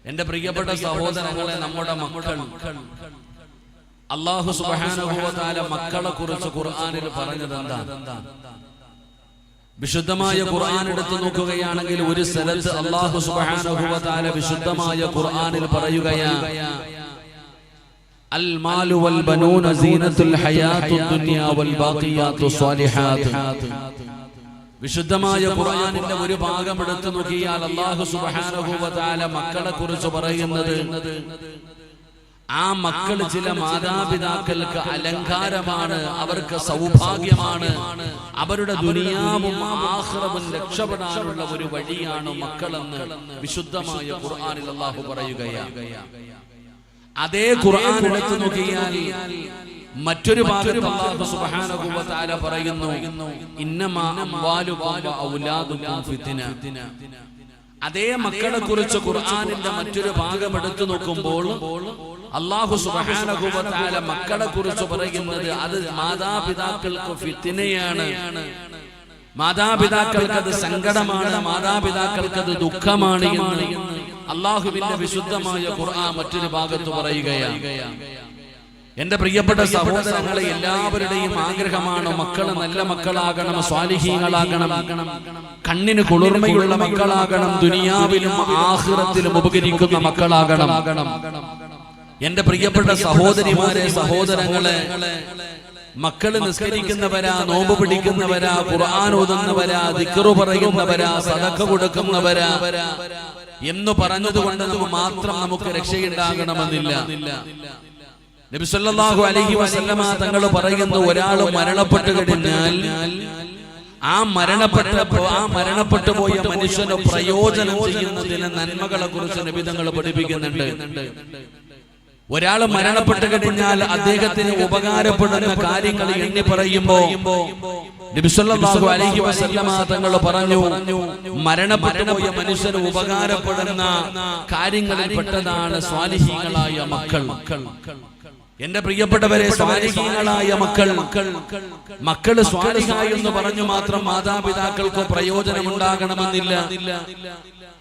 എന്റെ പ്രിയപ്പെട്ട സഹോദരങ്ങളെ, നമ്മുടെ മക്കൾ അല്ലാഹു സുബ്ഹാനഹു വ തആല മക്കളെ കുറിച്ച് ഖുർആനിൽ പറഞ്ഞത് എന്താ? വിശുദ്ധമായ ഖുർആൻ എടുത്തു നോക്കുകയാണെങ്കിൽ ഒരു സ്ഥലത്ത് അല്ലാഹു സുബ്ഹാനഹു വ തആല വിശുദ്ധമായ ഖുർആനിൽ പറയുകയാണ്, അൽ മാലു വൽ ബനൂന സീനത്തുൽ ഹയാത്തുദ് ദുനിയ വൽ ബാഖിയാത്തുസ് സ്വാലിഹാത്ത്. വിശുദ്ധമായ ഖുർആനിന്റെ ഒരു ഭാഗം എടുത്തു നോക്കിയാൽ അല്ലാഹു സുബ്ഹാനഹു വ തആല മക്കളെ കുറിച്ച് പറയുന്നത്, ആ മക്കൾ ചില മാതാപിതാക്കൾക്ക് അലങ്കാരമാണ്, അവർക്ക് സൗഭാഗ്യമാണ്, അവരുടെ ദുനിയാവും ആഖിറവും രക്ഷപ്പെടാനുള്ള ഒരു വഴിയാണ് മക്കളെന്ന് വിശുദ്ധമായ ഖുർആനിൽ അല്ലാഹു പറയുകയാണ്. അതേ ഖുർആൻ എടുത്തു നോക്കിയാൽ മറ്റൊരു ഭാഗത്ത് അല്ലാഹു സുബ്ഹാനഹു വ തആല പറയുന്നു, ഇന്നമാ അംവാലുകും വ ഔലാദുകും ഫിത്ന. അതേ മക്കളെ കുറിച്ച് ഖുർആനിന്റെ മറ്റൊരു ഭാഗം എടുത്തു നോക്കുമ്പോൾ അല്ലാഹു സുബ്ഹാനഹു വ തആല മക്കളെ കുറിച്ച് പറയുന്നത് അത് മാതാപിതാക്കൾക്ക് ഫിത്നയാണ്, മാതാപിതാക്കൾക്ക് അത് സങ്കടമാണ്, മാതാപിതാക്കൾക്ക് അത് ദുഃഖമാണ് എന്ന് അല്ലാഹുവിന്റെ വിശുദ്ധമായ ഖുർആൻ മറ്റൊരു ഭാഗത്ത് പറയുകയാണ്. എന്റെ പ്രിയപ്പെട്ട സഹോദരങ്ങളെ, എല്ലാവരുടെയും ആഗ്രഹമാണ് മക്കള് നല്ല മക്കളാകണം, സ്വാലിഹീങ്ങളാകണം, കണ്ണിന് കുളിർമയുള്ള മക്കളാകണം, ദുനിയാവിലും ആഖിറത്തിലും ഉപകരിക്കുന്ന മക്കളാകണം. എന്റെ പ്രിയപ്പെട്ട സഹോദരിമാരെ, സഹോദരങ്ങളെ, മക്കള് നിസ്കരിക്കുന്നവരാ, നോമ്പ് പിടിക്കുന്നവരാ, ഖുർആൻ ഓതുന്നവരാ, ദിക്റ് പറയുന്നവരാ, സദഖ കൊടുക്കുന്നവരാ എന്ന് പറഞ്ഞതുകൊണ്ട് മാത്രം നമുക്ക് രക്ഷയുണ്ടാകണമെന്നില്ല. നബി സല്ലല്ലാഹു അലൈഹി വസല്ലമ തങ്ങൾ പറയുന്നു, ഒരാൾ മരണപ്പെട്ടു കഴിഞ്ഞാൽ ആ മരണപ്പെട്ടു പോയ മനുഷ്യന് പ്രയോജനം ചെയ്യുന്നതിന് നന്മകളെ കുറിച്ച് നബി തങ്ങൾ പഠിപ്പിക്കുന്നുണ്ട്. ഒരാൾ മരണപ്പെട്ടു കഴിഞ്ഞാൽ അദ്ദേഹത്തിന് ഉപകാരപ്പെടുന്ന കാര്യങ്ങൾ എണ്ണി പറയുമ്പോ നബി സല്ലല്ലാഹു അലൈഹി വസല്ലമ തങ്ങൾ പറഞ്ഞു, മരണപ്പെട്ടു പോയ മനുഷ്യന് ഉപകാരപ്പെടുന്ന കാര്യങ്ങളിൽ പെട്ടതാണ് സ്വാലിഹീങ്ങളായ മക്കൾ. എന്റെ പ്രിയപ്പെട്ടവരെ, സ്വാലിഹീങ്ങളായ മക്കള് സ്വാലിഹായി എന്ന് പറഞ്ഞു മാത്രം മാതാപിതാക്കൾക്ക് പ്രയോജനം ഉണ്ടാകണമെന്നില്ല.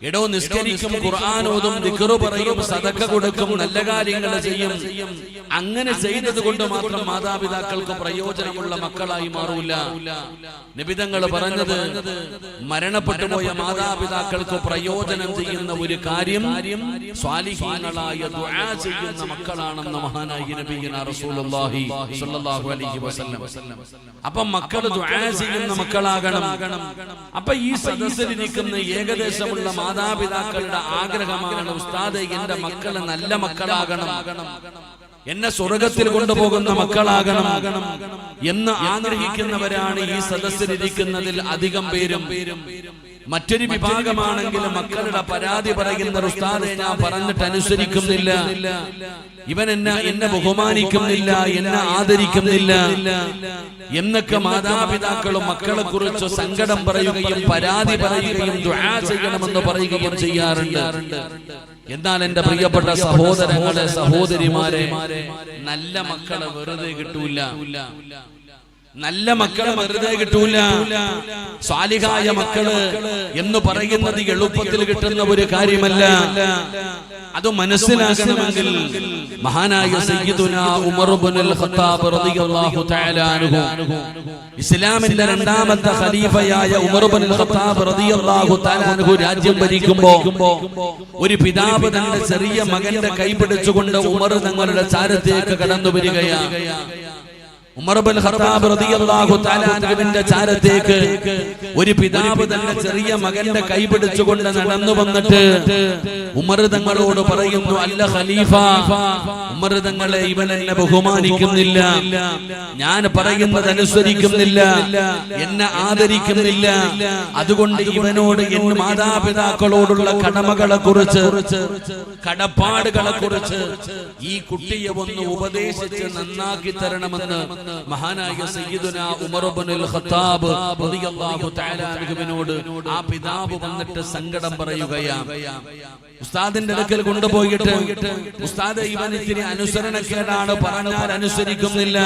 എടോ, നിസ്കരിക്കും, ഖുർആൻ ഓതും, ദിക്റ് പറയും, സദഖ കൊടുക്കും, നല്ല കാര്യങ്ങൾ ചെയ്യും, അങ്ങനെ ചെയ്തത് കൊണ്ട് മാത്രം മാതാപിതാക്കൾക്ക് പ്രയോജനമുള്ള മക്കളായി മാറൂല. നബിതങ്ങൾ പറഞ്ഞത്, മരണപ്പെട്ടു പോയ മാതാപിതാക്കൾക്ക് പ്രയോജനം ചെയ്യുന്ന ഒരു കാര്യം സ്വാലിഹീങ്ങളായ ദുആ ചെയ്യുന്ന മക്കളാണെന്ന് മഹാനായ നബിയുന റസൂലുള്ളാഹി സ്വല്ലല്ലാഹു അലൈഹി വസല്ലം. അപ്പൊ മക്കള് ദുആ ചെയ്യുന്ന മക്കളാകണം. അപ്പൊ ഈ സദസ്സിലിരിക്കുന്ന ഏകദേശമുള്ള മാതാപിതാക്കളുടെ ആഗ്രഹമാണ്, ഉസ്താദേ എന്റെ മക്കള് നല്ല മക്കളാകണം, എന്നെ സ്വർഗത്തിൽ കൊണ്ടുപോകുന്ന മക്കളാകണം എന്ന് ആഗ്രഹിക്കുന്നവരാണ് ഈ സദസ്സിലിരിക്കുന്നതിൽ അധികം പേരും. മറ്റൊരു വിഭാഗമാണെങ്കിൽ മക്കളുടെ പരാതി പറയുന്ന, ഉസ്താദേ ഞാൻ പറഞ്ഞിട്ട് അനുസരിക്കുന്നില്ല, ഇവൻ എന്നെ ബഹുമാനിക്കുന്നില്ല, എന്നെ ആദരിക്കുന്നില്ല എന്നൊക്കെ മാതാപിതാക്കളും മക്കളെ കുറിച്ച് സങ്കടം പറയുകയും പരാതി പറയുകയും ദുആ ചെയ്യണമെന്ന് പറയുകയും ചെയ്യാറുണ്ട്. എന്നാൽ എന്റെ പ്രിയപ്പെട്ട സഹോദരങ്ങളെ, സഹോദരിമാരെ, നല്ല മക്കളെ വെറുതെ കിട്ടൂല. നല്ല മക്കളെ വെറുതെ കിട്ടൂല. സ്വാലിഹായ മക്കള് എന്ന് പറയുന്നത് എളുപ്പത്തിൽ കിട്ടുന്ന ഒരു കാര്യമല്ല. അത് മനസ്സിലാക്കണമെങ്കിൽ മഹാനായ സയ്യിദുനാ ഉമർ ഇബ്നുൽ ഖത്താബ് റളിയല്ലാഹു തആല അൻഹു, ഇസ്ലാമിന്റെ രണ്ടാമത്തെ ഖലീഫയായ ഉമർ ഇബ്നുൽ ഖത്താബ് റളിയല്ലാഹു തആല അൻഹു രാജ്യം ഭരിക്കുമ്പോൾ ഒരു പിതാവ് തന്റെ ചെറിയ മകന്റെ കൈ പിടിച്ചുകൊണ്ട് ഉമർ തങ്ങളുടെ ചാരത്തേക്ക് കടന്നു വരികയാണ്. ഉമർ ഇബ്നുൽ ഖത്താബ് റളിയല്ലാഹു തആല അൻഹുവിന്റെ ചാരത്തേക്ക് ഒരു പിതാവ് തന്റെ ചെറിയ മകന്റെ കൈ പിടിച്ചുകൊണ്ട് നടന്നു വന്നിട്ട് ഉമർ തങ്ങളോട് പറയുന്നു, അല്ല ഖലീഫ, ഉമർ തങ്ങളെ, ഇവൻ എന്നെ ബഹുമാനിക്കുന്നില്ല, ഞാൻ പറയുന്നത് അനുസരിക്കുന്നില്ല, എന്നെ ആദരിക്കുന്നില്ല, അതുകൊണ്ട് ഇവനോട് എന്റെ മാതാപിതാക്കളോടുള്ള കടമകളെ കുറിച്ച്, കടപ്പാടുകളെ കുറിച്ച് ഈ കുട്ടിയെ ഒന്ന് ഉപദേശിച്ച് നന്നാക്കി തരണമെന്ന് മഹാനായ സയ്യിദുനാ ഉമർ ഇബ്നുൽ ഖത്താബ് റളിയല്ലാഹു തആല അൻഹുവിനോട് ആ പിതാവ് വന്നിട്ട് സങ്കടം പറയുകയാണ്. ഉസ്താദിന്റെ അടുക്കൽ കൊണ്ടുപോയിട്ട്, ഉസ്താദ് ഇവൻ ഇത്തിരി അനുസരണക്കേടാണ്, പറഞ്ഞാൽ അനുസരിക്കുന്നില്ല,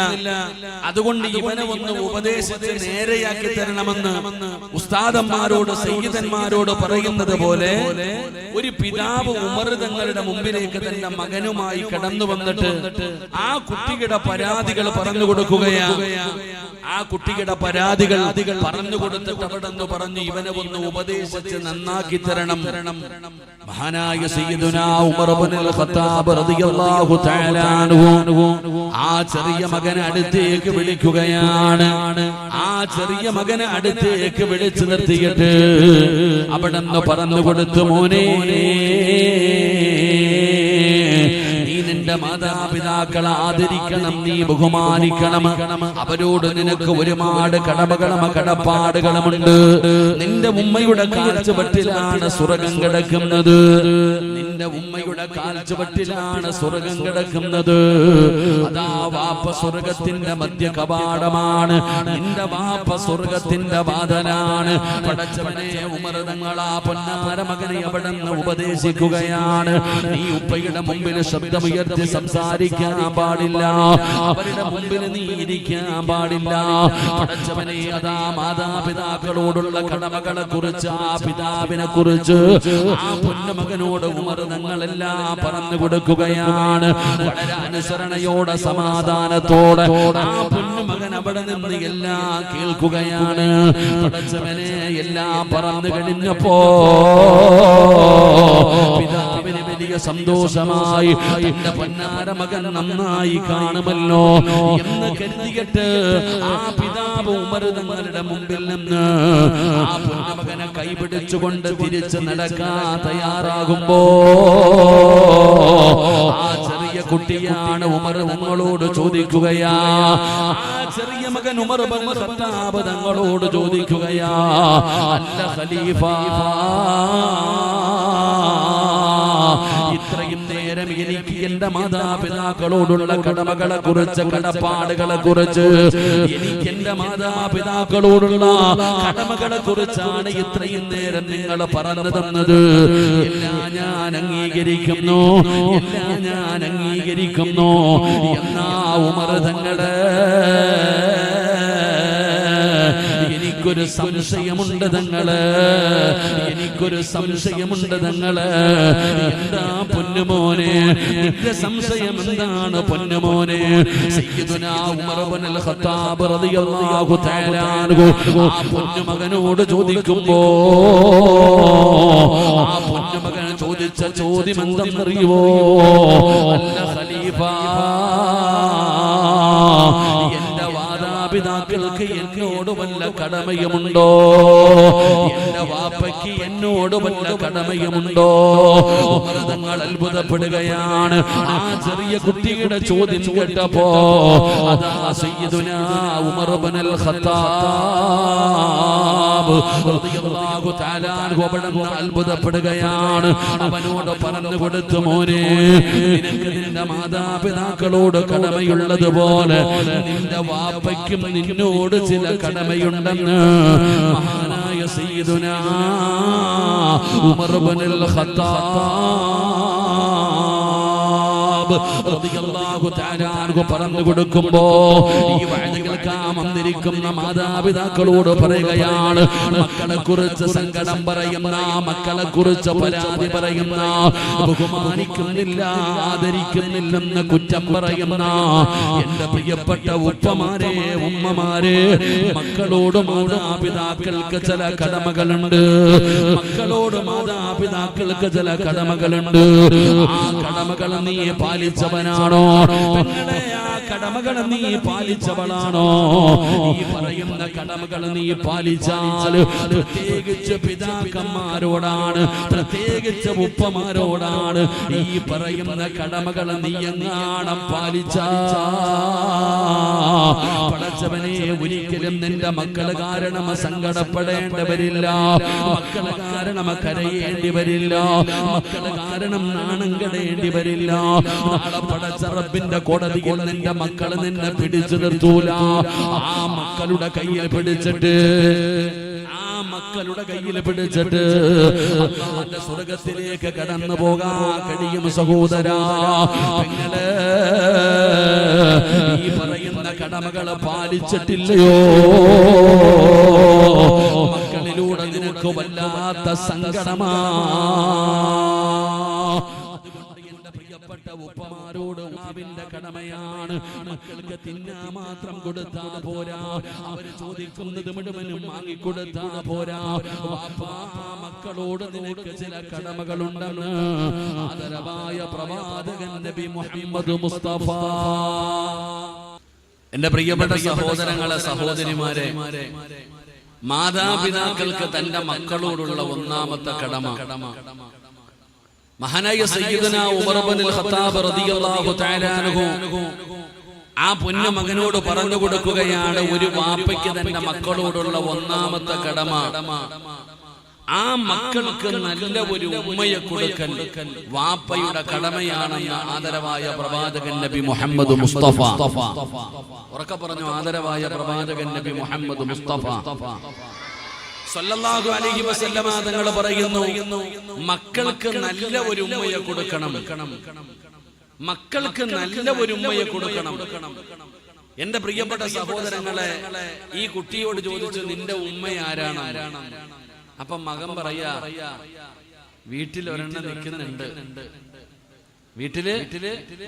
അതുകൊണ്ട് ഇവനെ ഒന്ന് ഉപദേശിച്ച് നേരെയാക്കി തരണമെന്ന് ഉസ്താദന്മാരോട് സയ്യിദന്മാരോട് പറയുന്നത് പോലെ ഒരു പിതാവ് ഉമർ തങ്ങളുടെ മുമ്പിലേക്ക് തന്റെ മകനുമായി കടന്നു വന്നിട്ട് ആ കുട്ടിയുടെ പരാതികൾ പറഞ്ഞു കൊടുക്കുകയാണ്. ആ കുട്ടിയുടെ പരാതികൾ പറഞ്ഞു കൊടുത്തിട്ട് അവിടെ നിന്ന് പറഞ്ഞു, ഇവനെ ഒന്ന് ഉപദേശിച്ച് നന്നാക്കി തരണം. മഹാനായ സയ്യിദുനാ ഉമർ ഇബ്നുൽ ഖത്താബ് റളിയല്ലാഹു തആല അൻഹു ആ ചെറിയ മകനെ അടുത്തേക്ക് വിളിക്കുകയാണ്. ആ ചെറിയ മകനെ അടുത്തേക്ക് വിളിച്ചു നിർത്തിയിട്ട് അവിടെ നിന്ന് പറഞ്ഞു കൊടുത്തു, മോനെ, നിന്റെ മാതാപിതാക്കളെ ആദരിക്കണം, നീ ബഹുമാനിക്കണം. അവരോട് നിനക്ക് ഒരുപാട് കടപ്പാടുകളുമുണ്ട്. നിന്റെ ഉമ്മയുടെ കാൽച്ചുവട്ടിലാണ് സ്വർഗം കിടക്കുന്നത്. നിന്റെ ഉമ്മയുടെ കാൽച്ചുവട്ടിലാണ് സ്വർഗം കിടക്കുന്നത്. അതാ വാപ്പ സ്വർഗത്തിന്റെ മധ്യ കവാടമാണ്. നിന്റെ വാപ്പ സ്വർഗത്തിന്റെ വാതിലാണ്. പടച്ചവനെ, ഉമർ തങ്ങളാ പൊന്നാര മകനെ അവിടെ നിന്ന് ഉപദേശിക്കുകയാണ്. നീ ഉപ്പയുടെ മുമ്പിൽ ശബ്ദമുയർത്തി സംസാരിക്കാൻ പാടില്ല. അവരുടെ മുമ്പിൽ നീ ഇരിക്കാൻ പാടില്ല. പടച്ചവനെ, അതാ മാതാപിതാക്കളോടുള്ള കടമകളെ കുറിച്ച്, ആ പിതാവിനെ കുറിച്ച് ആ പൊന്നുമകനോട് ഉമർ തങ്ങളെല്ലാം പറഞ്ഞു കൊടുക്കുകയാണ്. വളരെ അനുസരണയോടെ സമാധാനത്തോടെ ആ പൊന്നുമകൻ അവിടെ നിന്ന് എല്ലാം കേൾക്കുകയാണ്. പടച്ചവനെ, എല്ലാം പറഞ്ഞു കഴിഞ്ഞപ്പോ പിതാവിന് വലിയ സന്തോഷമായി. തന്റെ പൊന്നാര മകൻ നന്നായി കാണുമല്ലോ എന്ന് കരുതിയിട്ട് ആ പിതാവ് ഉമർ തങ്ങളുടെ മുമ്പിൽ നിന്ന് ആ പൊന്നുമകനെ കൈപിടിച്ചുകൊണ്ട് തിരിച്ച് നടക്കാൻ തയ്യാറാകുമ്പോ ആ ചെറിയ കുട്ടിയാണ് ഉമർ തങ്ങളോട് ചോദിക്കുകയാ. ആ ചെറിയ മകൻ ഉമർ ഇബ്നുൽ ഖത്താബ് തങ്ങളോട് ചോദിക്കുകയാ, അല്ല ഖലീഫ, ഇത്രയും നേരം എനിക്ക് എന്റെ മാതാപിതാക്കളോടുള്ള കടമകളെ കുറിച്ച്, കടപ്പാടുകളെ കുറിച്ച്, എനിക്ക് എന്റെ മാതാപിതാക്കളോടുള്ള കടമകളെ കുറിച്ചാണ് ഇത്രയും നേരം നിങ്ങൾ പറഞ്ഞു തന്നത്. എല്ലാം ഞാൻ അംഗീകരിക്കുന്നു, എല്ലാം ഞാൻ അംഗീകരിക്കുന്നു. എന്നാ ഉമർ തങ്ങളെ, എനിക്കൊരു സംശയമുണ്ട് തങ്ങള്, എനിക്കൊരു സംശയമുണ്ട് തങ്ങള്. എന്താ പൊന്നുമോനെ, നിന്റെ സംശയം എന്താണ് പൊന്നുമോനെ? സയ്യിദുനാ ഉമർ ഇബ്നുൽ ഖത്താബ് റളിയല്ലാഹു തആല അൻഹു ആ പൊന്നുമകനോട് ചോദിക്കുമ്പോ ആ പൊന്നുമകൻ ചോദിച്ച ചോദ്യം എന്തെന്നറിയുവോ? അല്ല ഖലീഫ, എന്റെ മാതാപിതാക്കൾക്ക് എന്നോട് വല്ല കടമയുമുണ്ടോ? എന്റെ വാപ്പയ്ക്ക് എന്നോട് വല്ല കടമയുമുണ്ടോ? തങ്ങൾ അത്ഭുതപ്പെടുകയാണ്. ആ ചെറിയ കുട്ടിയുടെ ചോദ്യം കേട്ടപ്പോ അതാ സയ്യിദുനാ ഉമർ ഇബ്നുൽ ഖത്താബ് റളിയല്ലാഹു തആല അൻഹു അത്ഭുതപ്പെടുകയാണ്. അവനോട് പറഞ്ഞു കൊടുത്തു, മോനെ, നിനക്ക് നിന്റെ മാതാപിതാക്കളോട് കടമയുള്ളതുപോലെ നിന്റെ വാപ്പയ്ക്കും നിന്നോട് ചില കടമയുണ്ടെന്ന് മഹാനായ സയ്യിദുനാ ഉമർ ഇബ്നുൽ ഖത്താബ് റളിയല്ലാഹു തആല അൻഹു പറഞ്ഞു കൊടുക്കുമ്പോ ഈ വഅദ കേൾക്കാൻ വന്നിരിക്കുന്ന മാതാപിതാക്കളോട് പറയുകയാണ്, മക്കളെ കുറിച്ച് സങ്കടം പറയുന്ന, മക്കളെ കുറിച്ച് പരാതി പറയുന്ന, ബഹുമാനിക്കുന്നില്ല, ആദരിക്കുന്നില്ലെന്ന് കുറ്റം പറയുന്ന എന്റെ പ്രിയപ്പെട്ട ഉപ്പമാരെ, ഉമ്മമാരെ, മക്കളോട് മാതാപിതാക്കൾക്ക് ചില കടമകളുണ്ട്. മക്കളോട് മാതാപിതാക്കൾക്ക് ചില കടമകളുണ്ട്. ആ കടമകൾ നീ പാലിച്ചവനാണോ? ആ കടമകൾ നീ പാലിച്ചവളാണോ? ഈ പറയുന്ന കടമകൾ നീ പാലിച്ചാൽ, പ്രത്യേകിച്ച് പിതാക്കന്മാരോടാണ്, പ്രത്യേകിച്ച് ഉപ്പമാരോടാണ് ഈ പറയുന്ന കടമകൾ നീ എങ്ങാണം പാലിച്ചാ, പടച്ചവനെ, ഒരിക്കലും നിന്റെ മക്കള് കാരണം സങ്കടപ്പെടേണ്ടി വരില്ല, മക്കള് കാരണം കരയേണ്ടി വരില്ല, മക്കള് കാരണം നാണം കെടേണ്ടി വരില്ല. നാളെ പടച്ച റബ്ബിന്റെ കോടതിയിൽ നിന്റെ മക്കൾ നിന്നെ പിടിച്ചു നിർത്തൂല. ആ മക്കളുടെ കയ്യിൽ പിടിച്ചിട്ട് അല്ലാഹുവിന്റെ സ്വർഗത്തിലേക്ക് കടന്നു പോകാൻ കഴിയും സഹോദരാ. നിങ്ങള് ഈ പറയുന്ന കടമകളെ പാലിച്ചിട്ടില്ലയോ? മക്കളിലൂടെ നിനക്ക് വല്ലാത്ത സങ്കടമാ. ഉപ്പമാരോട് ഉമ്മാവിന്റെ കടമയാണ്. മക്കൾക്ക് തിന്നാ മാത്രം കൊടുത്താ പോരാ, അവര് ചോദിക്കുന്നത് മുഴുവനും വാങ്ങിക്കൊടുത്താ പോരാ. മക്കളോട് നിനക്ക് ചില കടമകളുണ്ടെന്ന് ആദരവായ പ്രവാചകൻ നബി മുഹമ്മദ് മുസ്തഫ. എന്റെ പ്രിയപ്പെട്ട സഹോദരങ്ങളെ, സഹോദരിമാരെ, മാതാപിതാക്കൾക്ക് തന്റെ മക്കളോടുള്ള ഒന്നാമത്തെ കടമ മഹാനായ സയ്യിദുനാ ഉമർ ഇബ്നുൽ ഖത്താബ് റളിയല്ലാഹു തആല അൻഹു ആ പൊന്നു മകനോട് പറഞ്ഞു കൊടുക്കുകയാണ്, ഒരു വാപ്പയ്ക്ക് തന്റെ മക്കളോടുള്ള ഒന്നാമത്തെ കടമ ആ മക്കൾക്ക് നല്ല ഒരു ഉമ്മയെ കൊടുക്കൽ വാപ്പയുടെ കടമയാണെന്ന് ആദരവായ പ്രവാചകൻ നബി മുഹമ്മദ് മുസ്തഫ. ഉറക്കെ പറഞ്ഞു, ആദരവായ പ്രവാചകൻ നബി മുഹമ്മദ് മുസ്തഫ സല്ലല്ലാഹു അലൈഹി വസല്ലമ തങ്ങൾ പറയുന്നു, മക്കൾക്ക് നല്ല ഒരു ഉമ്മയെ കൊടുക്കണം. മക്കൾക്ക് നല്ല ഒരു ഉമ്മയെ കൊടുക്കണം. എന്റെ പ്രിയപ്പെട്ട സഹോദരങ്ങളെ, ഈ കുട്ടിയോട് ചോദിച്ചു, നിന്റെ ഉമ്മ ആരാണ്? അപ്പൊ മകൻ പറയാ, വീട്ടിൽ ഒരെണ്ണം നിൽക്കുന്നുണ്ട്, വീട്ടില്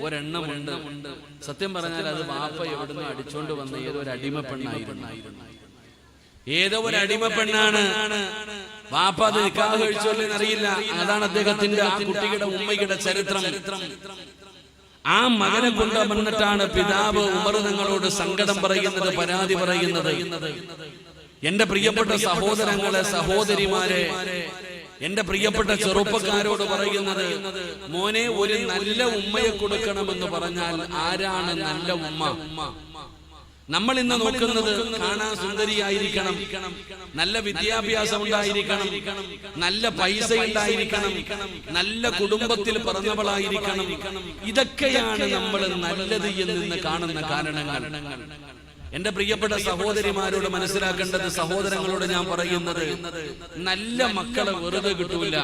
ഒരെണ്ണമുണ്ട്. സത്യം പറഞ്ഞാൽ അത് വാപ്പ എവിടുന്ന് അടിച്ചോണ്ട് വന്ന ഏതോ ഒരു അടിമ പെണ്ണായിരുന്നു. ഏതോ ഒരു അടിമ പെണ്ണാണ്. വാപ്പ അത് നിക്കാഹ് കഴിച്ചോല്ലെന്ന് അറിയില്ല. അതാണ് അദ്ദേഹത്തിന്റെ ആ കുട്ടിയുടെ ഉമ്മയുടെ ചരിത്രം. ആ മകനെ കൊണ്ട് വന്നിട്ടാണ് പിതാവ് ഉമർ തങ്ങളോട് സങ്കടം പറയുന്നത്, പരാതി പറയുന്നത്. എന്റെ പ്രിയപ്പെട്ട സഹോദരങ്ങളെ, സഹോദരിമാരെ, എന്റെ പ്രിയപ്പെട്ട ചെറുപ്പക്കാരോട് പറയുന്നത്, മോനെ, ഒരു നല്ല ഉമ്മയെ കൊടുക്കണമെന്ന് പറഞ്ഞാൽ ആരാണ് നല്ല ഉമ്മ? നമ്മൾ ഇന്ന് നോക്കുന്നത് കാണാൻ സുന്ദരിയായിരിക്കണം, നല്ല വിദ്യാഭ്യാസം ഉണ്ടായിരിക്കണം, നല്ല പൈസ ഉണ്ടായിരിക്കണം, നല്ല കുടുംബത്തിൽ പിറന്നവളായിരിക്കണം. ഇതൊക്കെയാണ് നമ്മൾ നല്ലത് എന്ന് കാണുന്ന കാരണങ്ങൾ. എന്റെ പ്രിയപ്പെട്ട സഹോദരിമാരോട് മനസ്സിലാക്കേണ്ടത്, സഹോദരങ്ങളോട് ഞാൻ പറയുന്നത്, നല്ല മക്കളെ വെറുതെ കിട്ടൂല.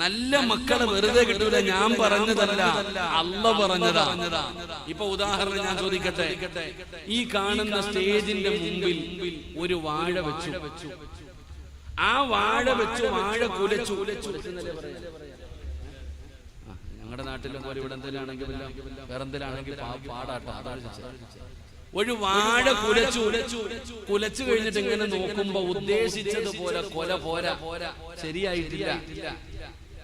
നല്ല മക്കളെ വെറുതെ കിട്ടൂല. ഞാൻ പറഞ്ഞതല്ല, അല്ലാഹു പറഞ്ഞതാ. ഇപ്പൊ ഉദാഹരണം ഞാൻ ചോദിക്കട്ടെ, ഈ കാണുന്ന സ്റ്റേജിന്റെ മുമ്പിൽ ഒരു വാഴ വെച്ചു. ആ വാഴ വെച്ചു, വാഴ കുലച്ചു. ഞങ്ങളുടെ നാട്ടിലും പോലെ ഇവിടെ എന്തെങ്കിലാണെങ്കിൽ വേറെന്തെങ്കിലാണെങ്കിൽ പാടാട്ടോ. ഒരു വാഴ കുലച്ചു കഴിഞ്ഞിട്ട് ഇങ്ങനെ നോക്കുമ്പോ ഉദ്ദേശിച്ചതുപോലെ കൊല പോരാ, ശരിയായിട്ടില്ല.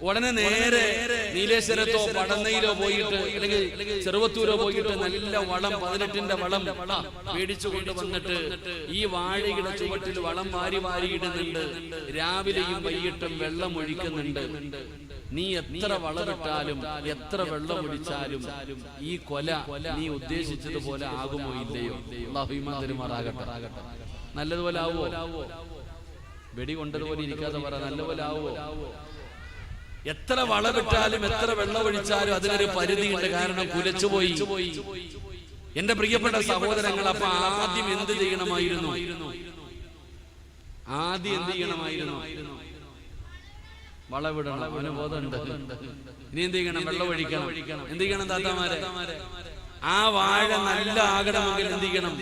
ഉടനെ നേരെ നീലേശ്വരത്തോ പടന്നയിലോ പോയിട്ട്, അല്ലെങ്കിൽ ചെറുവത്തൂരോ പോയിട്ട് നല്ല വളം, 18ന്റെ വളം മേടിച്ചു കൊണ്ടുവന്നിട്ട് ഈ വാഴയുടെ ചുവട്ടിൽ വളം വാരി ഇടുന്നുണ്ട്. രാവിലെയും വൈകിട്ടും വെള്ളം ഒഴിക്കുന്നുണ്ട്. നീ എത്ര വളമിട്ടാലും എത്ര വെള്ളം ഒഴിച്ചാലും ഈ കൊല നീ ഉദ്ദേശിച്ചതുപോലെ ആകുമോ ഇല്ലയോ? അല്ലാഹു ഈമാൻ തരുമാറാകട്ടെ. നല്ലതുപോലെ ആവോ? വെടി കൊണ്ടതുപോലെ ഇരിക്കാതെ പറ, നല്ലപോലെ ആവോ? എത്ര വളമിട്ടാലും എത്ര വെള്ളം ഒഴിച്ചാലും അതിനൊരു പരിധിയുണ്ട്. കാരണം കുലച്ചുപോയി. എന്റെ പ്രിയപ്പെട്ട സഹോദരങ്ങൾ, അപ്പൊ ആദ്യം എന്ത് ചെയ്യണമായിരുന്നു? വളവിടണം. അവന് ബോധമുണ്ട്. ഇനി എന്ത് ചെയ്യണം? വെള്ളം ഒഴിക്കണം. എന്ത് ചെയ്യണം താത്താമാരെ? ആ വാഴ നല്ല ആകണമെങ്കിൽ എന്ത് ചെയ്യണം?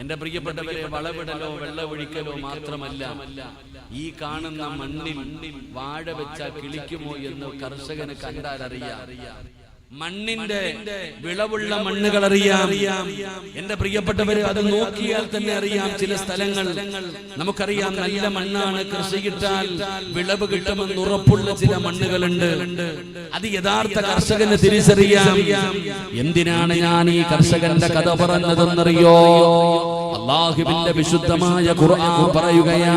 എന്റെ പ്രിയപ്പെട്ടവരെ, വളവിടലോ വെള്ളമൊഴിക്കലോ മാത്രമല്ല, ഈ കാണുന്ന മണ്ണിൽ വാഴ വെച്ചാൽ കിളിക്കുമോ എന്ന് കർഷകന് കണ്ടാൽ അറിയാം. മണ്ണിന്റെ വിളവുള്ള മണ്ണുകൾ അറിയാം. എന്റെ പ്രിയപ്പെട്ടവര്, അത് നോക്കിയാൽ തന്നെ അറിയാം. ചില സ്ഥലങ്ങൾ നമുക്കറിയാം, നല്ല മണ്ണാണ്, കൃഷിയിട്ടാൽ വിളവ് കിട്ടുമെന്ന് ഉറപ്പുള്ള ചില മണ്ണുകളുണ്ട്. അത് യഥാർത്ഥ കർഷകന് തിരിച്ചറിയാം. എന്തിനാണ് ഞാൻ ഈ കർഷകന്റെ കഥ പറഞ്ഞതെന്നറിയോ? അല്ലാഹുവിന്റെ വിശുദ്ധമായ ഖുർആൻ പറയുകയാ,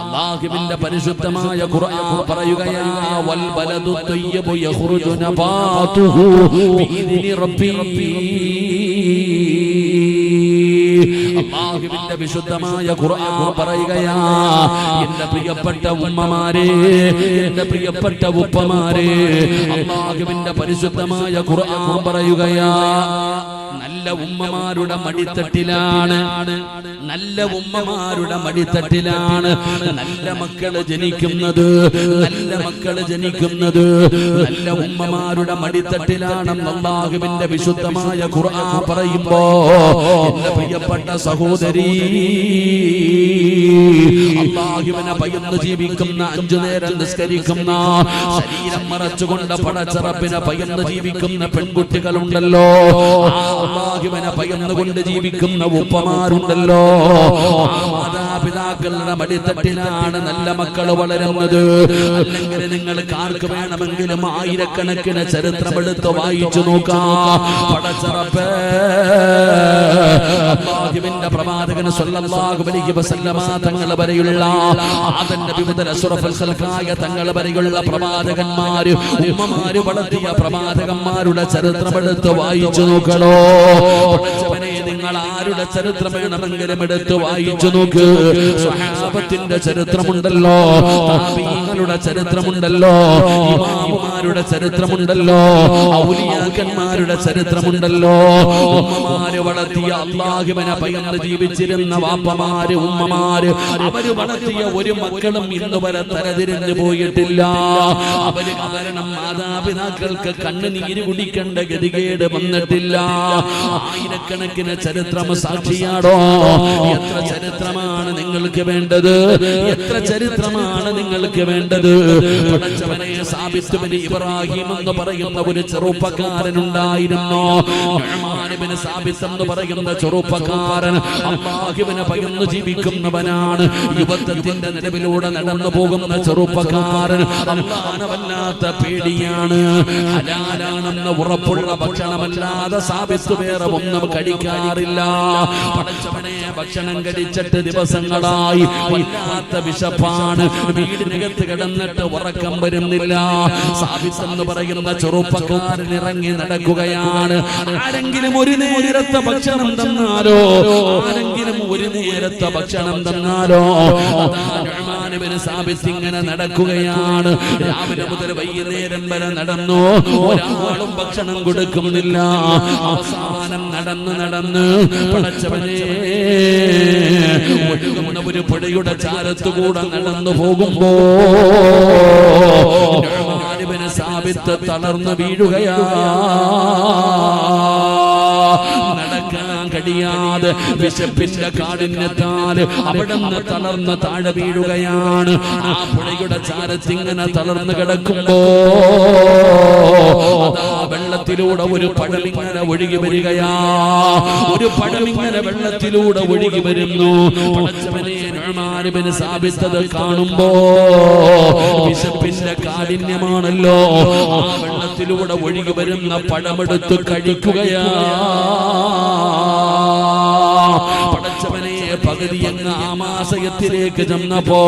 അല്ലാഹുവിന്റെ പരിശുദ്ധമായ ഖുർആൻ പറയുകയാ, വൽ ബലദു തയ്യിബു യഖ്റുജു നബാതുഹു ബിഇദ്നി റബ്ബി. അല്ലാഹുവിന്റെ വിശുദ്ധമായ ഖുർആൻ പറയുകയാ, എന്റെ പ്രിയപ്പെട്ട ഉമ്മമാരെ, എന്റെ പ്രിയപ്പെട്ട ഉപ്പമാരെ, അല്ലാഹുവിന്റെ പരിശുദ്ധമായ ഖുർആൻ പറയുകയാ, നല്ല ഉമ്മമാരുടെ മടിത്തട്ടിലാണ്, നല്ല ഉമ്മമാരുടെ മടിത്തട്ടിലാണ് നല്ല മക്കള് ജനിക്കുന്നത്, നല്ല മക്കള് ജനിക്കുന്നത് നല്ല ഉമ്മമാരുടെ മടിത്തട്ടിലാണെന്ന് അല്ലാഹുവിന്റെ വിശുദ്ധമായ ഖുർആൻ പറയുമ്പോ, എന്റെ പ്രിയപ്പെട്ട സഹോദരി, അല്ലാഹുവിനെ ഭയന്ന് ജീവിക്കുന്ന, 5 നേരം നിസ്കരിക്കുന്ന, ശരീരം മറച്ചുകൊണ്ട് പടച്ചറപ്പിനെ ഭയന്ന് ജീവിക്കുന്ന പെൺകുട്ടികളുണ്ടല്ലോ, അല്ലാഹുവിനെ ഭയന്നുകൊണ്ട് ജീവിക്കുന്ന ഉപ്പമാരുണ്ടല്ലോ, മാതാപിതാക്കളുടെ മടിത്തട്ടിലാണ് നല്ല മക്കൾ വളരുന്നത്. അല്ലെങ്കിൽ നിങ്ങൾക്ക് ആർക്ക് വേണമെങ്കിലും ആയിരക്കണക്കിന് ചരിത്രമെടുത്ത് വായിച്ചു നോക്കാം. പടച്ചറപ്പേ, അല്ലാഹുവിന്റെ പ്രവാചകൻ സ്വല്ലല്ലാഹു അലൈഹി വസല്ലമ തങ്ങൾ വരെയുള്ള ആദം നബി മുതൽ അഷ്റഫുൽ ഖൽഖായ തങ്ങൾ വരെയുള്ള പ്രവാചകന്മാര്, ഉമ്മമാര് വളർത്തിയ പ്രവാചകന്മാരുടെ ചരിത്രമെടുത്ത് വായിച്ചു നോക്കണോ. നിങ്ങൾ ആരുടെ ചരിത്രം വേണമെങ്കിലും എടുത്ത് വായിച്ചു നോക്ക്. സ്വഹാബത്തിന്റെ ചരിത്രമുണ്ടല്ലോ, താബീങ്ങളുടെ ചരിത്രമുണ്ടല്ലോ, ഇമാമുമാരുടെ ചരിത്രമുണ്ടല്ലോ, ഔലിയാക്കന്മാരുടെ ചരിത്രമുണ്ടല്ലോ. ഉമ്മമാര് വളർത്തിയ അല്ലാഹുവിനെ ഭയന്ന് ജീവിച്ചിരുന്ന വാപ്പമാര്, ഉമ്മമാര്, അവര് വളർത്തിയ ഒരു മക്കളും ഇന്ന് വരെ തരതിരിഞ്ഞു പോയിട്ടില്ല. അവര് കാരണം മാതാപിതാക്കൾക്ക് കണ്ണുനീര് കുടിക്കേണ്ട ഗതികേട് വന്നിട്ടില്ല. ആയിരക്കണക്കിന് ചരിത്രം സാക്ഷിയാടോ. എത്ര ചരിത്രമാണ് നിങ്ങൾക്ക് വേണ്ടത്, എത്ര ചരിത്രമാണ് നിങ്ങൾക്ക് വേണ്ടത്. പടച്ചവനെ, സാബിത്ത് ബിൻ ഇബ്രാഹിം എന്ന് പറയുന്ന ഒരു ചെറുപ്പക്കാരനുണ്ടായിരുന്നു. നുഅ്മാൻ ബിൻ സാബിത്ത് എന്ന് പറയുന്ന ചെറുപ്പക്കാരൻ അല്ലാഹുവിനെ ഭയന്ന് ജീവിക്കുന്നവനാണ്. യുവത്വത്തിന്റെ നിലവിലൂടെ നടന്നു പോകുന്ന ചെറുപ്പക്കാരൻ അല്ലാഹുവിനെ വല്ലാത്ത പേടിയാണ്. ഹലാലാണെന്ന് ഉറപ്പുള്ള ഭക്ഷണമല്ലാതെ സാബിത്ത് വേറെ ഒന്നും കഴിക്കാറില്ല. പടച്ചവനെ, ഭക്ഷണം കഴിച്ചിട്ട് ദിവസങ്ങളായി വല്ലാത്ത വിശപ്പാണ്. വീടിനകത്ത് കിടന്നിട്ട് ഉറക്കം വരുന്നില്ല. സാബിത്ത് എന്ന് പറയുന്ന ചെറുപ്പക്കാരൻ ഇറങ്ങി നടക്കുകയാണ്. ആരെങ്കിലും ഒരു നേരത്തെ ഭക്ഷണം തന്നാലോ, ആരെങ്കിലും ഒരു നേരത്തെ ഭക്ഷണം തന്നാലോ. നുഅ്മാൻ ഇബ്നു സാബിത്ത് ഇങ്ങനെ നടക്കുകയാണ്. രാവിലെ മുതൽ വൈകുന്നേരം വരെ നടന്നു, ഒരാളും ഭക്ഷണം കൊടുക്കുന്നില്ല. അവസാനം നടന്ന് നടന്ന് പടച്ചവനെ, ഒഴുകുന്ന ഒരു പുഴയുടെ ചാരത്തുകൂടെ നടന്നു പോകുമ്പോ നുഅ്മാൻ ഇബ്നു സാബിത്ത് തളർന്നു വീഴുകയാ. നടക്കാൻ കഴിയാതെ വിശപ്പിന്റെ കാഠിന്യത്താൽ അവിടുന്ന് തളർന്ന് താഴെ വീഴുകയാണ്. ആ പുഴയുടെ ചാരത്തിങ്ങനെ തളർന്നു കിടക്കുമ്പോ വെള്ളത്തിലൂടെ ഒരു പഴമിങ്ങനെ ഒഴുകി വരികയാ. ഒരു പഴമിങ്ങനെ വെള്ളത്തിലൂടെ ഒഴുകി വരുന്നു. പടച്ചവനെ, നുഅ്മാൻ ഇബ്നു സാബിത്ത് അത് കാണുമ്പോ, വിശപ്പിന്റെ കാഠിന്യമാണല്ലോ, ആ വെള്ളത്തിലൂടെ ഒഴുകി വരുന്ന പഴമെടുത്ത് കഴിക്കുകയാ. പടച്ചവനെ, പകുതി അങ്ങ് ആമാശയത്തിലേക്ക് ചെന്നപ്പോ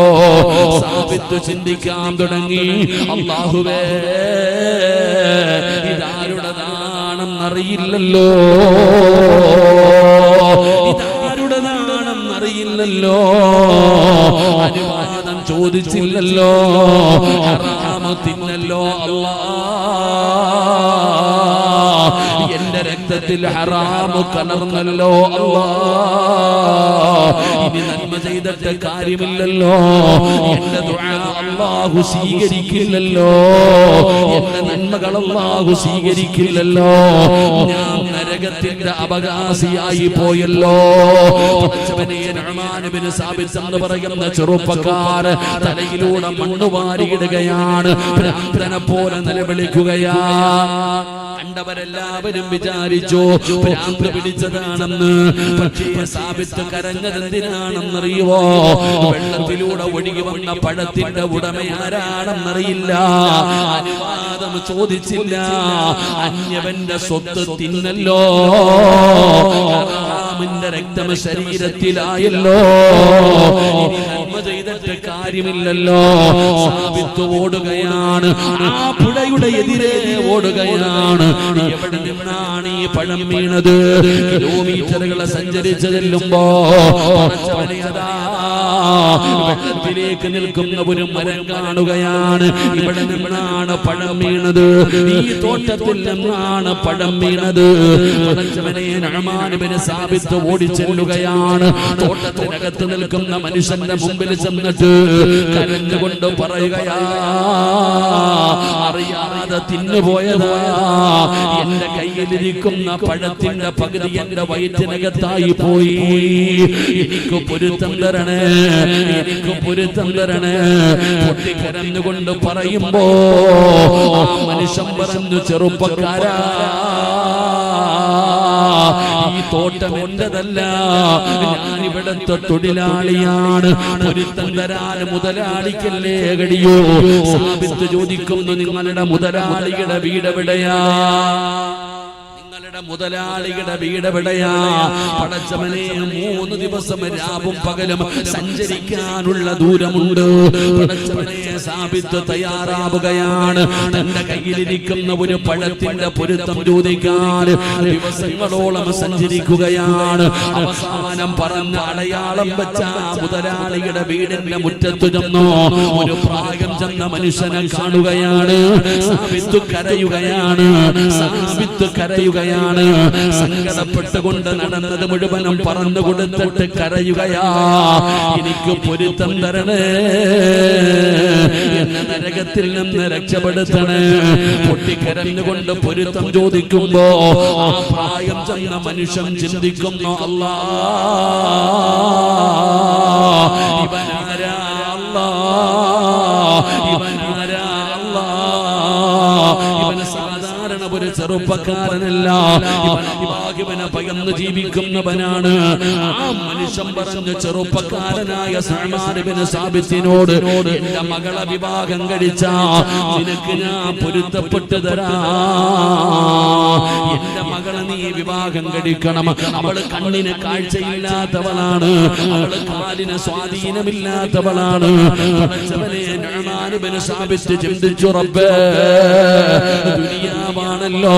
സാബിത്ത് ചിന്തിക്കാൻ തുടങ്ങി, അല്ലാഹുവേ, ഇതാരുടേതാണെന്നറിയില്ലല്ലോ, ഇതാരുടേതാണെന്നറിയില്ലല്ലോ, അനുവാദം ചോദിച്ചില്ലല്ലോ, ഹറാമ് തിന്നല്ലോ അല്ലാഹ്, എന്റെ രക്തത്തിൽ ഹറാമ് കലർന്നല്ലോ അല്ലാഹ്, ഇനി നന്മ ചെയ്തിട്ട് കാര്യമില്ലല്ലോ, എന്റെ ദുആ അല്ലാഹു സ്വീകരിക്കില്ലല്ലോ, എന്റെ നന്മകൾ അല്ലാഹു സ്വീകരിക്കില്ലല്ലോ, ഞാൻ നരകത്തിന്റെ അവകാശിയായി പോയല്ലോ. നുഅ്മാൻ ഇബ്നു സാബിത്ത് എന്ന് പറയുന്ന ചെറുപ്പക്കാരൻ തലയിലൂടെ മണ്ണ് വാരിയിടുകയാണ്. ഭ്രാന്തനെ പോലെ നിലവിളിക്കുകയാ. കണ്ടവരെല്ലാവരും വിചാരിച്ചു ഭ്രാന്ത് പിടിച്ചതാണെന്ന്. പക്ഷേ സാബിത്ത് കരഞ്ഞതെന്തിനാണെന്നറിയുവോ? വെള്ളത്തിലൂടെ ഒഴുകി വന്ന പഴത്തിന്റെ ഉടമ ആരാണെന്നറിയില്ല, അനുവാദം ചോദിച്ചില്ല, അന്യവന്റെ സ്വത്ത് തിന്നല്ലോ, ഹറാമിന്റെ രക്തം ശരീരത്തിലായല്ലോ, ഇനി നന്മ ചെയ്തിട്ട് കാര്യമില്ലല്ലോ. സാബിത്ത് ഓടുകയാണ്, ആ പുഴയുടെ എതിരെ ഓടുകയാണ്. എവിടെ നിന്നാണ് ഈ പഴം വീണത്? കിലോമീറ്ററുകളെ സഞ്ചരിച്ചു ചെല്ലുമ്പോ വെള്ളത്തിലേക്ക് നിൽക്കുന്ന ഒരു മരം കാണുകയാണ്. ഇവിടെ നിന്നാണ് പഴം വീണത്, ഈ തോട്ടത്തിൽ നിന്നാണ് പഴം വീണത്. നഅ്മാൻ ഇബ്നു സാബിത്ത് ഓടിച്ചെല്ലുകയാണ്. തോട്ടത്തിനകത്ത് നിൽക്കുന്ന മനുഷ്യന്റെ മുമ്പിൽ ചെന്നിട്ട് കരഞ്ഞുകൊണ്ട് പറയുകയാ, അറിയാതെ തിന്നുപോയതാ, എന്റെ കയ്യിലിരിക്കുന്ന പഴത്തിന്റെ പകുതി എന്റെ വയറ്റിനകത്തായി പോയി, എനിക്ക് പൊരുത്തം തരണേ, എനിക്ക് പൊരുത്തം തരണേ. പൊട്ടിക്കരഞ്ഞുകൊണ്ട് പറയുമ്പോ ആ മനുഷ്യൻ പറഞ്ഞു, ചെറുപ്പക്കാരാ, ഈ തോട്ടം എന്റേതല്ല, ഞാൻ ഇവിടത്തെ തൊഴിലാളിയാണ്, പൊരുത്തം തരാൻ മുതലാളിക്കല്ലേ കഴിയൂ. സാബിത്ത് ചോദിക്കുന്നു, നിങ്ങളുടെ മുതലാളിയുടെ വീട് എവിടെയാ? മുതലാളിയുടെ വീടെവിടെയാ? പടച്ചവനെ, 3 ദിവസം രാവും പകലും സഞ്ചരിക്കാനുള്ള ദൂരമുണ്ട്. പടച്ചവനെ, സാബിത്ത് തയ്യാറാവുകയാണ്. തന്റെ കയ്യിലിരിക്കുന്ന ഒരു പഴത്തിന്റെ പൊരുത്തം ചോദിക്കാൻ ദിവസങ്ങളോളം സഞ്ചരിക്കുകയാണ്. അവസാനം പറഞ്ഞ അടയാളം വെച്ച മുതലാളിയുടെ വീടിന്റെ മുറ്റത്ത് ചെന്നു ഒരു പ്രായം ചെന്ന മനുഷ്യനെ കാണുകയാണ്. സാബിത്ത് കരയുകയാണ്, സാബിത്ത് കരയുകയാണ്. സങ്കടപ്പെട്ടുകൊണ്ട് നടന്നത് മുഴുവനും പറഞ്ഞു കൊടുത്തിട്ട് കരയുകയാ, എനിക്ക് പൊരുത്തം തരണേ, എന്നെ നരകത്തിൽ നിന്ന് രക്ഷപ്പെടുത്തണേ. പൊട്ടിക്കരഞ്ഞുകൊണ്ട് പൊരുത്തം ചോദിക്കുമ്പോ ആ പ്രായം ചെന്ന മനുഷ്യൻ ചിന്തിക്കുന്നു, അല്ലാ, ഇവനാരാ അല്ലാ, ഇവനാരാ അല്ലാ, ഇവന് സാധാരണ ഒരു ചെറുപ്പക്കാരനല്ല, ഇവനെ ഭയന്ന് ജീവിക്കുന്നവനാണ്. ആ മനുഷ്യൻ പറഞ്ഞ ചെറുപ്പക്കാരനായ നഅ്മാൻ ഇബ്നു സാബിത്തിനോട്, എന്റെ മകളെ വിവാഹം കഴിച്ച നിനക്ക് ഞാൻ പൊരുത്തപ്പെട്ടു തരാ, എന്റെ മകളെ നീ വിവാഹം കഴിക്കണം. അവള് കണ്ണിന് കാഴ്ചയില്ലാത്തവളാണ്, അവള് കാലിന് സ്വാധീനമില്ലാത്തവളാണ്. നഅ്മാൻ ഇബ്നു സാബിത്ത് ചിന്തിച്ചു, റബ്ബേ, ദുനിയാവാണല്ലോ,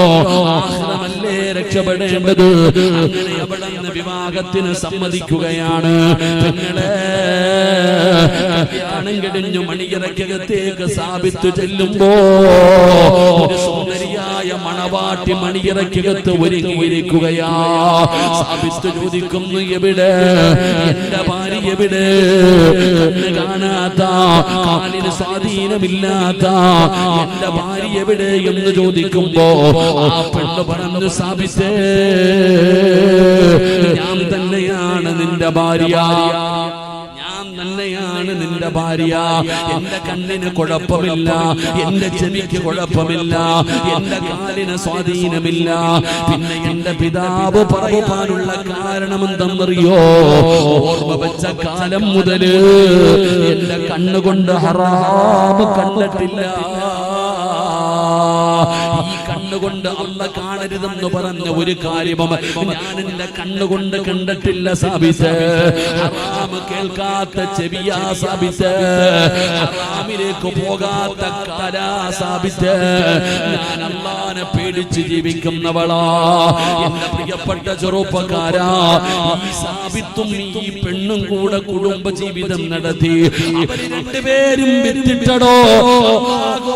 ആഖിറമല്ലേ രക്ഷപ്പെടേണ്ടത്. അങ്ങനെ അവളന്ന് വിവാഹത്തിന് സമ്മതിക്കുകയാണ്. പെങ്ങളെ, കല്യാണം കഴിഞ്ഞു മണിയറക്കകത്തേക്ക് സാബിത്ത് ചെല്ലുമ്പോ ഒരു സുന്ദരിയായ മണവാട്ടി മണിയറക്കകത്ത് ഒരുങ്ങിയിരിക്കുകയാ. സാബിത്ത് ചോദിക്കുന്നു, എവിടെ എന്റെ ഭാര്യ, എവിടെ? കണ്ണ് കാണാത്ത, കാലിന് സ്വാധീനമില്ലാത്ത എന്റെ ഭാര്യ എവിടെ എന്ന് ചോദിക്കുമ്പോ ആ പെണ്ണ് പറഞ്ഞു, സാബിത്തേ, ഞാൻ തന്നെയാണ് നിന്റെ ഭാര്യ, ഞാൻ തന്നെയാണ് നിന്റെ ഭാര്യ. എന്റെ കണ്ണിന് കുഴപ്പമില്ല, എന്റെ ചെവിക്ക് കുഴപ്പമില്ല, എന്റെ കാലിന് സ്വാധീനമില്ല. പിന്നെ എന്റെ പിതാവ് പറയാനുള്ള കാരണം എന്തെന്നറിയോ? ഓർമ്മ വെച്ച കാലം മുതല് എന്റെ കണ്ണുകൊണ്ട് ഹറാം കണ്ടിട്ടില്ല. ഈ കണ്ണുകൊണ്ട് അല്ല കാണരുതെന്ന് പറഞ്ഞ ഒരു കാര്യവും ഞാൻ എന്റെ കണ്ണുകൊണ്ട് കണ്ടിട്ടില്ല സാബിത്ത്. ഹറാം കേൾക്കാത്ത ചെവിയാ സാബിത്ത്, ഹറാമിലേക്ക് പോകാത്ത കാലാ സാബിത്ത്. ഞാൻ അല്ലാഹനെ പേടിച്ച് ജീവിക്കുന്നവളാ. എന്റെ പ്രിയപ്പെട്ട ചെറുപ്പക്കാരാ, ഈ സാബിത്തും ഈ പെണ്ണും കൂടെ കുടുംബ ജീവിതം നടത്തി. അവര് രണ്ടുപേരും വിറ്റിട്ടടോ,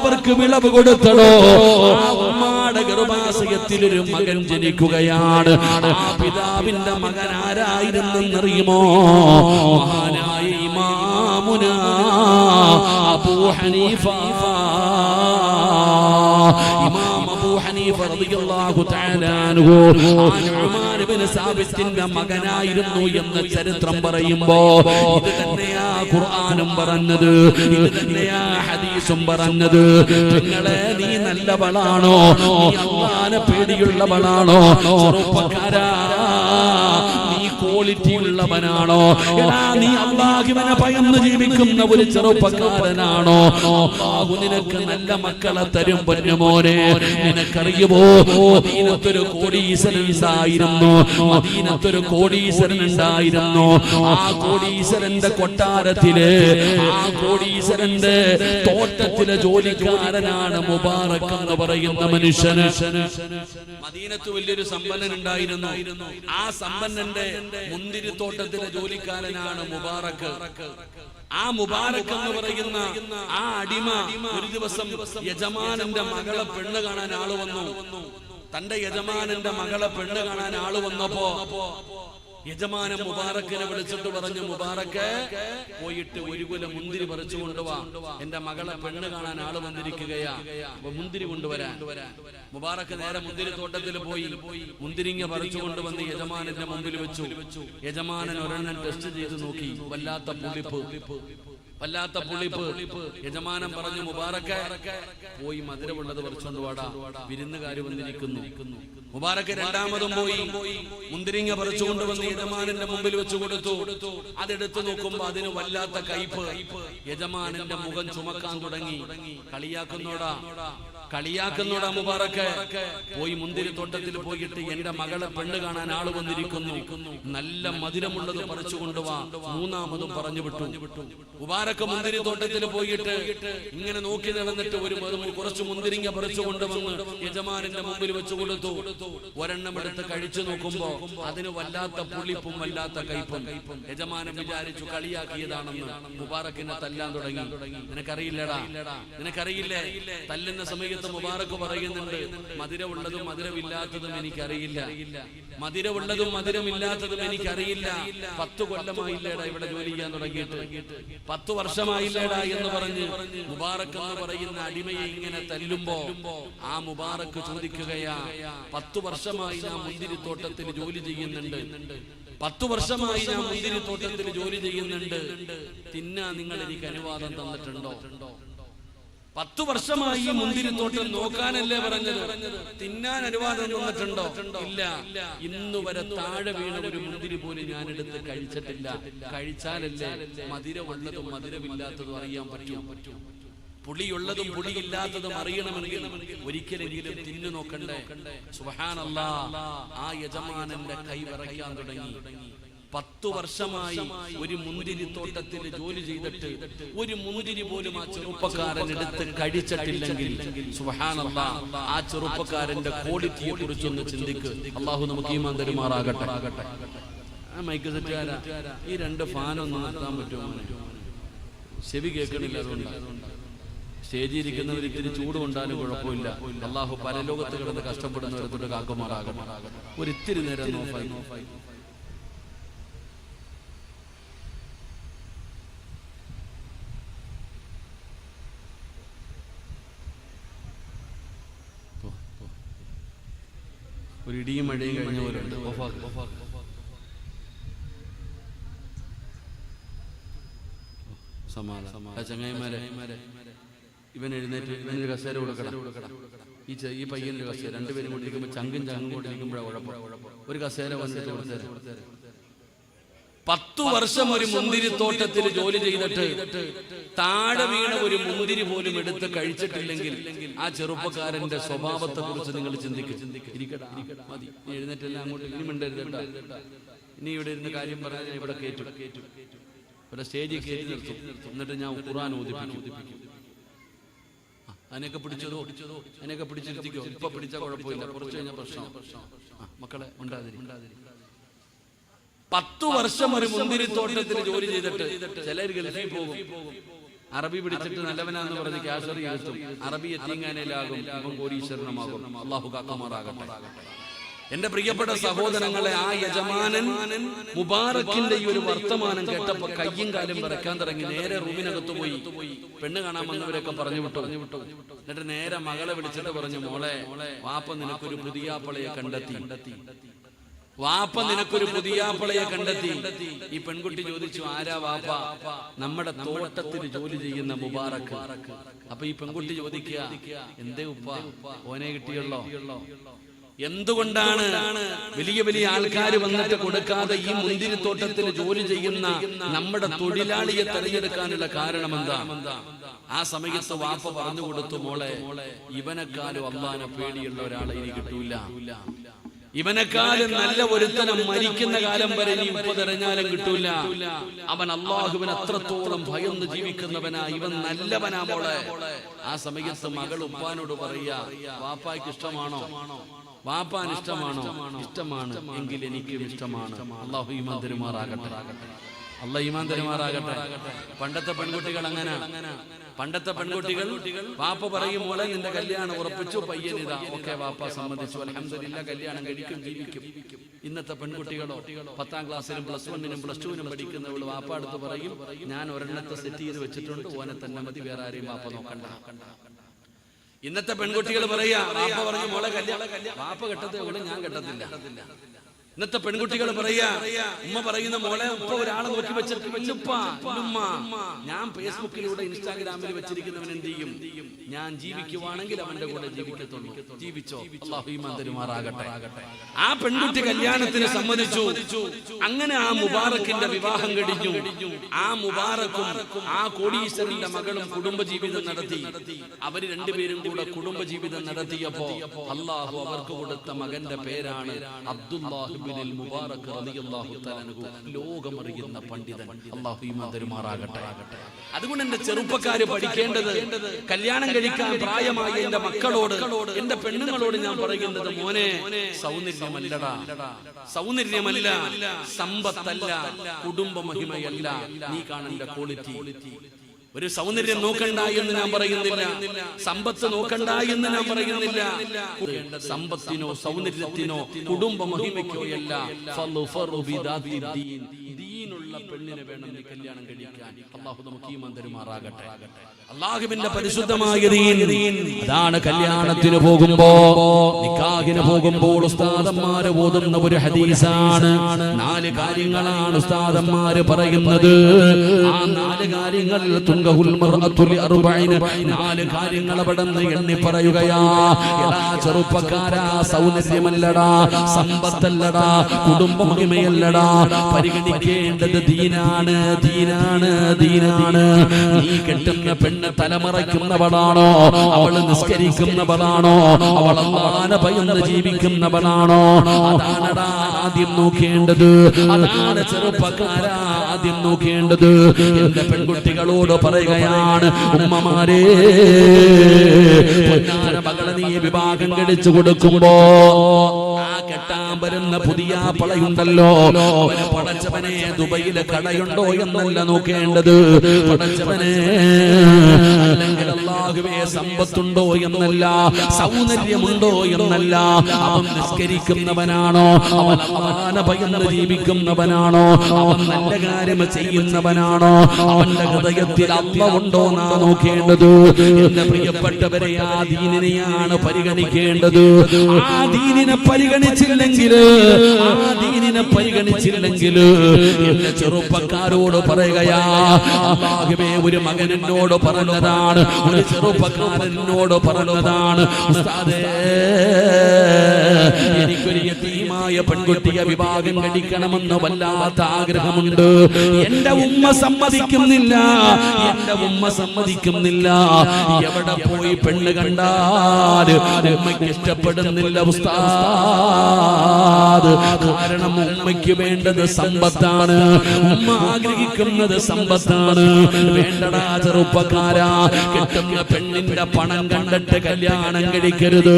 അവർക്ക് വിളവ് കൊടുത്തടോ. ഉമ്മാടെ ഗർഭാശയത്തിൽ ഒരു മകൻ ജനിക്കുകയാണ്. ആ പിതാവിന്റെ മകൻ ആരായിരുന്നെന്നറിയുമോ? മഹാനായ ഇമാമുന അബൂ ഹനീഫ. ഇമാം അബൂ ഹനീഫ റളിയല്ലാഹു തആല അൻഹു നഅ്മാൻ ഇബ്നു സാബിത്തിന്റെ മകനായിരുന്നു എന്ന് ചരിത്രം പറയുമ്പോ ഇത് തന്നെയാ ഖുർആനും പറഞ്ഞത്, ഇത് തന്നെയാ ഹദീസും പറഞ്ഞത്. നിങ്ങളെ നീ നല്ലവളാണോ? നീ അല്ലാഹനെ പേടിയുള്ളവളാണോ? ചെറുപ്പക്കാരാ, നീ ക്വാളിറ്റി ഉള്ളവനാണോ? നീ അല്ലാഹുവിനെ ഭയന്ന് ജീവിക്കുന്ന ഒരു ചെറുപ്പക്കാരനാണോ? അല്ലാഹു നിനക്ക് നല്ല മക്കളെ തരും പൊന്നുമോനെ. നിനക്കറിയുമോ, മദീനത്തൊരു കോടീശ്വരൻ ഉണ്ടായിരുന്നു. മദീനത്തൊരു കോടീശ്വരൻ ഉണ്ടായിരുന്നു. ആ കോടീശ്വരന്റെ കൊട്ടാരത്തില്, ആ കോടീശ്വരന്റെ തോട്ടത്തിലെ ജോലിക്കാരനാണ് മുബാറക് എന്ന് പറയുന്ന മനുഷ്യന്. മദീനത്ത് വലിയൊരു സമ്പന്നൻ ഉണ്ടായിരുന്നു. ആ സമ്പന്നന്റെ മുന്തിരിത്തോട്ടത്തിലെ ജോലിക്കാരനാണ് മുബാറക്. ആ മുബാറക് എന്ന് പറയുന്ന ആ അടിമ ഒരു ദിവസം യജമാനന്റെ മകളെ പെണ്ണ് കാണാൻ ആള് വന്നു. തന്റെ യജമാനന്റെ മകളെ പെണ്ണ് കാണാൻ ആള് വന്നപ്പോ യജമാനൻ മുബാറക്കിനെ വിളിച്ചിട്ട് പറഞ്ഞു, മുബാറക്ക് പോയിട്ട് ഒരു കുല മുന്തിരി പറിച്ചു കൊണ്ടുവാ, എന്റെ മകളെ പെണ്ണ് കാണാൻ ആള് വന്നിരിക്കുകയാ, മുന്തിരി കൊണ്ടുവരാൻ. മുബാറക്ക് നേരെ മുന്തിരി തോട്ടത്തിൽ പോയി മുന്തിരിങ്ങ പറിച്ചു കൊണ്ടുവന്ന് യജമാനന്റെ മുമ്പിൽ വെച്ചു. യജമാനൻ ഒരെണ്ണം ടെസ്റ്റ് ചെയ്ത് നോക്കി. വല്ലാത്ത പുളിപ്പ്. യജമാനൻ പറഞ്ഞു, മുബാറക്ക് പോയി മധുരമുള്ളത് പറിച്ചുകൊണ്ട് വാടാ, വിരുന്നുകാര് വന്നിരിക്കുന്നു. മുബാറക്ക് രണ്ടാമതും പോയി മുന്തിരിങ്ങ പറിച്ചു കൊണ്ടുവന്ന് യജമാനന്റെ മുമ്പിൽ വെച്ചു കൊടുത്തു. അതെടുത്തു നോക്കുമ്പോ അതിന് വല്ലാത്ത കയ്പ്. യജമാനന്റെ മുഖം ചുമക്കാൻ തുടങ്ങി. കളിയാക്കുന്നോടാ മുബാറക്ക്, പോയി മുന്തിരി തോട്ടത്തിൽ പോയിട്ട് എന്റെ മകളെ പെണ്ണ് കാണാൻ ആള് വന്നിരിക്കുന്നു, നല്ല മധുരമുള്ളത് പറിച്ചു കൊണ്ടുവാ. മൂന്നാമതും പറഞ്ഞു വിട്ടു. മുബാറക്ക് മുന്തിരി തോട്ടത്തിൽ പോയിട്ട് ഇങ്ങനെ നോക്കി നടന്നിട്ട് കുറച്ച് മുന്തിരിങ്ങ പറിച്ചു കൊണ്ടുവന്ന് യജമാനന്റെ മുമ്പിൽ വെച്ചു കൊടുത്തു. ഒരെണ്ണം എടുത്ത് കഴിച്ചു നോക്കുമ്പോ അതിന് വല്ലാത്ത പുളിപ്പും വല്ലാത്ത കയ്പും. യജമാനൻ വിചാരിച്ചു കളിയാക്കിയതാണെന്ന്. മുബാറക്കിനെ തല്ലാൻ തുടങ്ങി. നിനക്കറിയില്ലേ, തല്ലുന്ന സമയത്ത് മുബാറക്ക് പറയുന്നുണ്ട്, മധുരമുള്ളതും മധുരമില്ലാത്തതും എനിക്കറിയില്ല, മധുരമുള്ളതും മധുരമില്ലാത്തതും എനിക്കറിയില്ല. 10 കൊല്ലമായില്ലേടാ ഇവിടെ ജോലി ചെയ്യാൻ തുടങ്ങിയിട്ട്, 10 വർഷമായില്ലേടാ എന്ന് പറഞ്ഞ് മുബാറക്ക് എന്ന് പറയുന്ന അടിമയെ ഇങ്ങനെ തല്ലുമ്പോ ആ മുബാറക്ക് ചോദിക്കുകയാ, 10 വർഷമായി ഞാൻ മുന്തിരിത്തോട്ടത്തിൽ ജോലി ചെയ്യുന്നുണ്ട്, 10 വർഷമായി ഞാൻ മുന്തിരിത്തോട്ടത്തിൽ ജോലി ചെയ്യുന്നുണ്ട്, തിന്നാ നിങ്ങൾ എനിക്ക് അനുവാദം തന്നിട്ടുണ്ടോ? 10 വർഷമായി മുന്തിരിത്തോട്ടം നോക്കാനല്ലേ പറഞ്ഞത്, തിന്നാൻ അനുവാദം തന്നിട്ടുണ്ടോ? ഇല്ല. ഇന്നുവരെ താഴെ വീണ ഒരു മുന്തിരി പോലും ഞാൻ എടുത്ത് കഴിച്ചിട്ടില്ല. കഴിച്ചാലല്ലേ മധുരമുള്ളതും മധുരമില്ലാത്തതും അറിയാൻ പറ്റും. പുളിയുള്ളതും പുളിയില്ലാത്തതും അറിയണമെങ്കിൽ ഒരിക്കലെങ്കിലും തിന്നു നോക്കണ്ടേ? സുബ്ഹാനല്ലാഹ്. ആ യജമാനന്റെ കൈ വിറയ്ക്കാൻ തുടങ്ങി. 10 വർഷമായി ഒരു മുന്തിരിത്തോട്ടത്തിൽ ജോലി ചെയ്തിട്ട് ഒരു മുന്തിരി പോലും ആ ചെറുപ്പക്കാരൻ എടുത്ത് കഴിച്ചിട്ടില്ലെങ്കിൽ സുബ്ഹാനല്ലാഹ്, ആ ചെറുപ്പക്കാരന്റെ ക്വാളിറ്റിയെ കുറിച്ചൊന്ന് ചിന്തിക്ക്. അള്ളാഹു നമുക്ക് ഈമാൻ തരുമാറാകട്ടെ. ആ മൈക്ക് സെറ്റുകാരാ, ഈ 2 ഫാനൊന്നും നിർത്താൻ പറ്റുമോ? ചെവി കേൾക്കണില്ല. അതുകൊണ്ട് സ്റ്റേജിൽ ഇരിക്കുന്നവർ ഇത്തിരി ചൂട് കൊണ്ടാലും കുഴപ്പമില്ല. അള്ളാഹു പരലോകത്ത് കിടന്ന് കഷ്ടപ്പെടുന്നവരെ തൊട്ട് കാക്കുമാറാകട്ടെ. ഒരിത്തിരി നേരം നോഫായി. ഒരു ഇടിയും മഴയും കഴിഞ്ഞ പോലുണ്ട്. ചങ്ങായിമാരെ, ഇവൻ എഴുന്നേറ്റ് ഇവനൊരു കസേര കൊടുക്കണം. ഈ പയ്യന്റെ കസേര, 2 പേരും കൊണ്ടിരിക്കുമ്പോ ചങ്കും കൊണ്ടിരിക്കുമ്പോഴാണ് കുഴപ്പം. ഒരു കസേര വന്നിട്ട് കൊടുത്തേരെ. 10 വർഷം ഒരു മുന്തിരിത്തോട്ടത്തിൽ ജോലി ചെയ്തിട്ട് താഴെ വീണ ഒരു മുന്തിരി പോലും എടുത്ത് കഴിച്ചിട്ടില്ലെങ്കിൽ ആ ചെറുപ്പക്കാരന്റെ സ്വഭാവത്തെ കുറിച്ച് നിങ്ങൾ ചിന്തിക്കും. ഇരിക്കടാ, മതി, എഴുന്നേറ്റെല്ലാം അങ്ങോട്ട് ഇനി മിണ്ടരുത്. ഇനി ഇവിടെ ഇരുന്ന് കാര്യം പറഞ്ഞാൽ ഞാൻ ഇവിടെ കേറ്റു, ഇവിടെ സ്റ്റേജിൽ കയറ്റി നിർത്തും. എന്നിട്ട് ഞാൻ ഖുർആൻ ഓതിപ്പിക്കും. അതിനൊക്കെ പിടിച്ചതോ, അതിനൊക്കെ പിടിച്ചിരുത്തിക്കോ. ഇപ്പൊ പിടിച്ചാൽ കുഴപ്പമില്ല, കുറച്ച് കഴിഞ്ഞാൽ പ്രശ്നം. മക്കളെ ഉണ്ടാതിരി. 10 വർഷം ഒരു മുന്തിരിത്തോട്ടത്തിൽ ജോലി ചെയ്തിട്ട് ചിലർ ഗൾഫിൽ പോകും. അറബി പിടിച്ചിട്ട് നല്ലവനാന്ന് പറഞ്ഞ് ക്യാഷറി എത്തും. അറബി എത്തിങ്ങാനേലാകും, ഇവൻ കോടീശ്വരനമാകും. അള്ളാഹു കാക്കുമാറാകട്ടെ. എന്റെ പ്രിയപ്പെട്ട സഹോദരങ്ങളെ, ആ യജമാനൻ മുബാറക്കിന്റെ ഈ ഒരു വർത്തമാനം കേട്ടപ്പോ കയ്യും കാലും വിറക്കാൻ തുടങ്ങി. നേരെ റൂമിനകത്ത് പോയി പെണ്ണ് കാണാൻ വന്നവരൊക്കെ പറഞ്ഞു വിട്ടു. എന്നിട്ട് നേരെ മകളെ വിളിച്ചിട്ട് പറഞ്ഞു, മോളെ, വാപ്പ നിനക്കൊരു പുതിയാപ്പളയെ കണ്ടെത്തി. ഈ പെൺകുട്ടി ചോദിച്ചു, ആരാ വാപ്പ? നമ്മുടെ തോട്ടത്തിൽ ജോലി ചെയ്യുന്ന മുബാറക്ക്. അപ്പൊ ഈ പെൺകുട്ടി ചോദിക്കുക, എന്തേ ഉപ്പ, ഓനെ കിട്ടിയല്ലോ? എന്തുകൊണ്ടാണ് വലിയ വലിയ ആൾക്കാർ വന്നിട്ട് കൊടുക്കാതെ ഈ മുന്തിരിത്തോട്ടത്തിൽ ജോലി ചെയ്യുന്ന നമ്മുടെ തൊഴിലാളിയെ തെരഞ്ഞെടുക്കാനുള്ള കാരണം എന്താ? ആ സമയത്ത് വാപ്പ പറഞ്ഞു കൊടുത്തു, മോളെ ഇവനെക്കാളും അള്ളാനെ പേടിയുള്ള ഒരാളെ ഇനി കിട്ടൂല, ഇവനെക്കാളും നല്ല ഒരുത്തനം മരിക്കുന്ന കാലം വരെ ഇനി ഉപ്പ തെരഞ്ഞാലും കിട്ടൂല. അവൻ അള്ളാഹുവിന് അത്രത്തോളം ഭയന്ന് ജീവിക്കുന്നവനാ, ഇവൻ നല്ലവനാ മോളെ. ആ സമയത്ത് മകൾ ഉപ്പാനോട് പറയാ, വാപ്പായ്ക്ക് ഇഷ്ടമാണോ? വാപ്പാൻ ഇഷ്ടമാണോ? ഇഷ്ടമാണ് എങ്കിൽ എനിക്കും ഇഷ്ടമാണ്. അള്ളാഹു ഈമാൻ തരുമാറാകട്ടെ, അള്ളാഹു ഈമാൻ തരുമാറാകട്ടെ. പണ്ടത്തെ പെൺകുട്ടികൾ അങ്ങനെ, പണ്ടത്തെ പെൺകുട്ടികൾ വാപ്പ പറയും, മോളെ നിന്റെ കല്യാണം ഉറപ്പിച്ചു, പയ്യനിതാ, ഓക്കെ വാപ്പ സമ്മതിച്ചു, അൽഹംദുലില്ലാ കല്യാണം കഴിക്കും, ജീവിക്കും. ഇന്നത്തെ പെൺകുട്ടികളോ 10ാം ക്ലാസ്സിലും +1നും +2നും പഠിക്കുന്നവള് വാപ്പ അടുത്ത് പറയും, ഞാൻ ഒരെണ്ണത്തെ സെറ്റ് ചെയ്ത് വെച്ചിട്ടുണ്ട്, ഓനെ തന്നെ മതി, വേറെ ആരെയും വാപ്പ നോക്കണ്ട. ഇന്നത്തെ പെൺകുട്ടികൾ പറയാ, വാപ്പ പറഞ്ഞു മോളെ കല്യാണം, വാപ്പ കെട്ടത്തേ ഉള്ളൂ, ഞാൻ കെട്ടത്തില്ല. ഇന്നത്തെ പെൺകുട്ടികൾ പറയാ, ഉമ്മ പറയുന്ന മോളെ ഉപ്പ ഒരാളെ നോക്കി വെച്ചിട്ടുമ്മ, ഞാൻ ഫേസ്ബുക്കിലൂടെ ഇൻസ്റ്റാഗ്രാമിൽ വെച്ചിരിക്കുന്നവൻ എന്ത് ചെയ്യും? ഞാൻ ജീവിക്കുവാണെങ്കിൽ അവന്റെ കൂടെ ജീവിക്കത്തുള്ളൂ. ജീവിച്ചോ, അല്ലാഹു ഈമാൻ തരുമാറാകട്ടെ. ആ പെൺകുട്ടി കല്യാണത്തിന് സമ്മതിച്ചു. അങ്ങനെ ആ മുബാറക്കിന്റെ വിവാഹം കഴിഞ്ഞു. ആ മുബാറക്കും ആ കോടീശ്വരന്റെ മകളും കുടുംബജീവിതം നടത്തി. അവര് രണ്ടുപേരും കൂടെ കുടുംബജീവിതം നടത്തിയപ്പോ അല്ലാഹു അവർക്ക് കൊടുത്ത മകന്റെ പേരാണ് അബ്ദുല്ലാഹ് മുബാറക് റളിയല്ലാഹു തആല അൻഹു, ലോകമറിയുന്ന പണ്ഡിതൻ. അല്ലാഹു ഈമാൻ തരുമാറാകട്ടെ. അതുകൊണ്ട് എന്റെ ചെറുപ്പക്കാര് പഠിക്കേണ്ടത്, കല്യാണം കഴിക്കാൻ പ്രായമായ എന്റെ മക്കളോട്, എന്റെ പെണ്ണുങ്ങളോട് ഞാൻ പറയുന്നത്, മോനെ സൗന്ദര്യമല്ലടാ, സൗന്ദര്യമല്ല, സമ്പത്തല്ല, കുടുംബ മഹിമയല്ല നീ കാണേണ്ട ക്വാളിറ്റി. ഒരു സൗന്ദര്യം നോക്കണ്ട എന്ന് ഞാൻ പറയുന്നില്ല, സമ്പത്ത് നോക്കണ്ട എന്ന് ഞാൻ പറയുന്നില്ല. സമ്പത്തിനോ സൗന്ദര്യത്തിനോ കുടുംബ മഹിമയ്ക്കോ അല്ല, ദീനുള്ള പെണ്ണിനെ വേണം നീ കല്യാണം കഴിക്കാൻ. അല്ലാഹു നമുക്ക് ഈമാൻ തരുമാറാകട്ടെ. അല്ലാഹുവിന്റെ പരിശുദ്ധമായ ദീൻ, അതാണ് കല്യാണത്തിന് പോകുമ്പോ, നിക്കാഹിന് പോകുമ്പോൾ ഉസ്താദന്മാര് ഓതുന്ന ഒരു ഹദീസാണ്. 4 കാര്യങ്ങളാണ് ഉസ്താദന്മാര് പറയുന്നത്. ആ 4 കാര്യങ്ങൾ 4 കാര്യങ്ങൾ അവിടെ എണ്ണി പറയുകയാ. ചെറുപ്പക്കാരാ, സൗന്ദര്യമല്ലടാ, സമ്പത്തല്ലടാ, കുടുംബ മഹിമയല്ലടാ, പരിഗണിക്കേണ്ടത് ദീനാണ്, ദീനാണ്, ദീനാണ്. നീ കെട്ടുന്ന പെണ്ണ് തലമറയ്ക്കുന്നവളാണോ? അവൾ നിസ്കരിക്കുന്നവളാണോ? അവൾ അല്ലാഹുവിനെ ഭയന്ന് ജീവിക്കുന്നവളാണോ? അതാണടാ ആദ്യം നോക്കേണ്ടത്. അതാണ് ചെറുപ്പക്കാരാ ആദ്യം നോക്കേണ്ടത്. എന്റെ പെൺകുട്ടികളോട് പറയുകയാണ്, ഉമ്മമാരെ, മകളെ നീ വിവാഹം കഴിച്ചു കൊടുക്കുമ്പോ ആ കെട്ടാൻ വരുന്ന പുതിയ പളയുണ്ടല്ലോ, പടച്ചവനെ ദുബൈയിലെ കടയുണ്ടോ എന്നല്ല നോക്കേണ്ടത്, പടച്ചവനെ അല്ലെങ്കിൽ അല്ലാഹുവേ സമ്പത്തുണ്ടോ എന്നല്ല, സൗന്ദര്യമുണ്ടോ എന്നല്ല, അവൻ നിസ്കരിക്കുന്നവനാണോ, അവൻ അല്ലാഹുവിനെ ഭയന്ന് ജീവിക്കുന്നവനാണോ, അവൻ നല്ല കാര്യം ചെയ്യുന്നവനാണോ, അവന്റെ ഹൃദയത്തിൽ അല്ലാഹ് ഉണ്ടോ എന്നാ നോക്കേണ്ടത്. എന്റെ പ്രിയപ്പെട്ടവരെ, ആ ദീനിനെയാണ് പരിഗണിക്കേണ്ടത്. ആ ദീനിനെ പരിഗണിച്ചില്ലെങ്കിൽ, എന്റെ ചെറുപ്പക്കാരോട് പറയുകയാ, അല്ലാഹുവേ ഒരു മകൻ എന്നോട് പറഞ്ഞതാണ്, ഒരു ചെറുപ്പക്കാരനോട് പറഞ്ഞതാണ്, ഉസ്താദേ എനിക്കൊരു യതീമായ പെൺകുട്ടിയെ വിവാഹം കഴിക്കണമെന്ന് വല്ലാത്ത ആഗ്രഹമുണ്ട്. എന്റെ ഉമ്മ സമ്മതിക്കുന്നില്ല, എന്റെ ഉമ്മ സമ്മതിക്കുന്നില്ല. എവിടെ പോയി പെണ്ണ് കണ്ടാൽ ഉമ്മയ്ക്ക് ഇഷ്ടപ്പെടുന്നില്ല ഉസ്താദ്. കാരണം ഉമ്മയ്ക്ക് വേണ്ടത് സമ്പത്താണ്, ഉമ്മ ആഗ്രഹിക്കുന്നത് സമ്പത്താണ്. വേണ്ടടാ ചെറുപ്പക്കാരാ, കിട്ടുന്ന പെണ്ണിന്റെ പണം കണ്ടിട്ട് കല്യാണം കഴിക്കരുത്.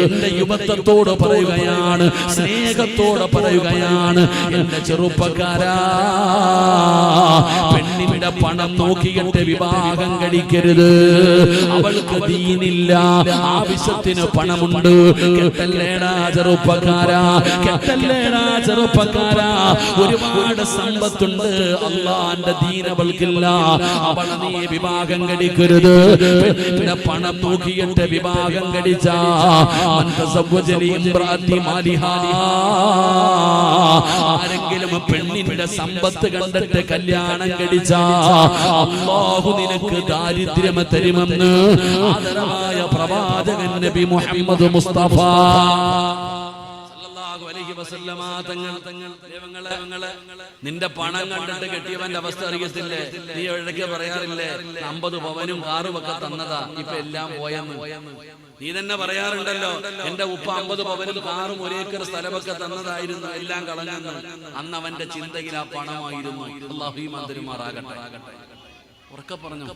എന്റെ യുവത്വത്തോട് പറയുകയാണ്, സ്നേഹത്തോട് പറയുകയാണ്, എന്റെ ചെറുപ്പക്കാരാ, പെണ്ണിന്റെ പണം നോക്കിയിട്ട് വിവാഹം കഴിക്കരുത്. അവൾക്ക് ദീനില്ല, ആവശ്യത്തിന് പണമുണ്ട്. കെട്ടല്ലേടാ ചെറുപ്പക്കാരാ, കെട്ടല്ലേടാ ചെറുപ്പക്കാരാ, ഒരുപാട് സമ്പത്തുണ്ട്, അല്ലാഹുവിന്റെ ദീൻ അവൾക്കില്ല. അവളെ നീ വിവാഹം കഴിക്കരുത്. പെണ്ണിന്റെ പണം നോക്കിയിട്ട് വിവാഹം കഴിച്ചാ, ആരെങ്കിലും പെണ്ണിന്റെ സമ്പത്ത് കണ്ടിട്ട് കല്യാണം കഴിച്ചാ അല്ലാഹു നിനക്ക് ദാരിദ്ര്യം തരുമെന്ന് ആദരവായ പ്രവാചകൻ നബി മുഹമ്മദ് മുസ്തഫ വസല്ലമ തങ്ങൾ നിന്റെ പണം കണ്ടിട്ട് കെട്ടിയവന്റെ അവസ്ഥ അറിയത്തില്ലേ? നീ എഴുതൊക്കെ പറയാറില്ലേ 50 പവനും കാറും ഒക്കെ തന്നതാ, ഇപ്പൊ എല്ലാം പോയെന്ന്. നീ തന്നെ പറയാറുണ്ടല്ലോ എന്റെ ഉപ്പ 50 പവനും കാറും 1 ഏക്കർ സ്ഥലമൊക്കെ തന്നതായിരുന്നു, എല്ലാം കളഞ്ഞെന്ന്. അന്ന് അവന്റെ ചിന്തയിൽ ആ പണമായിരുന്നു. അല്ലാഹു ഈ മന്ദിരമാറാകട്ടെ. ഉറക്കെ പറഞ്ഞു.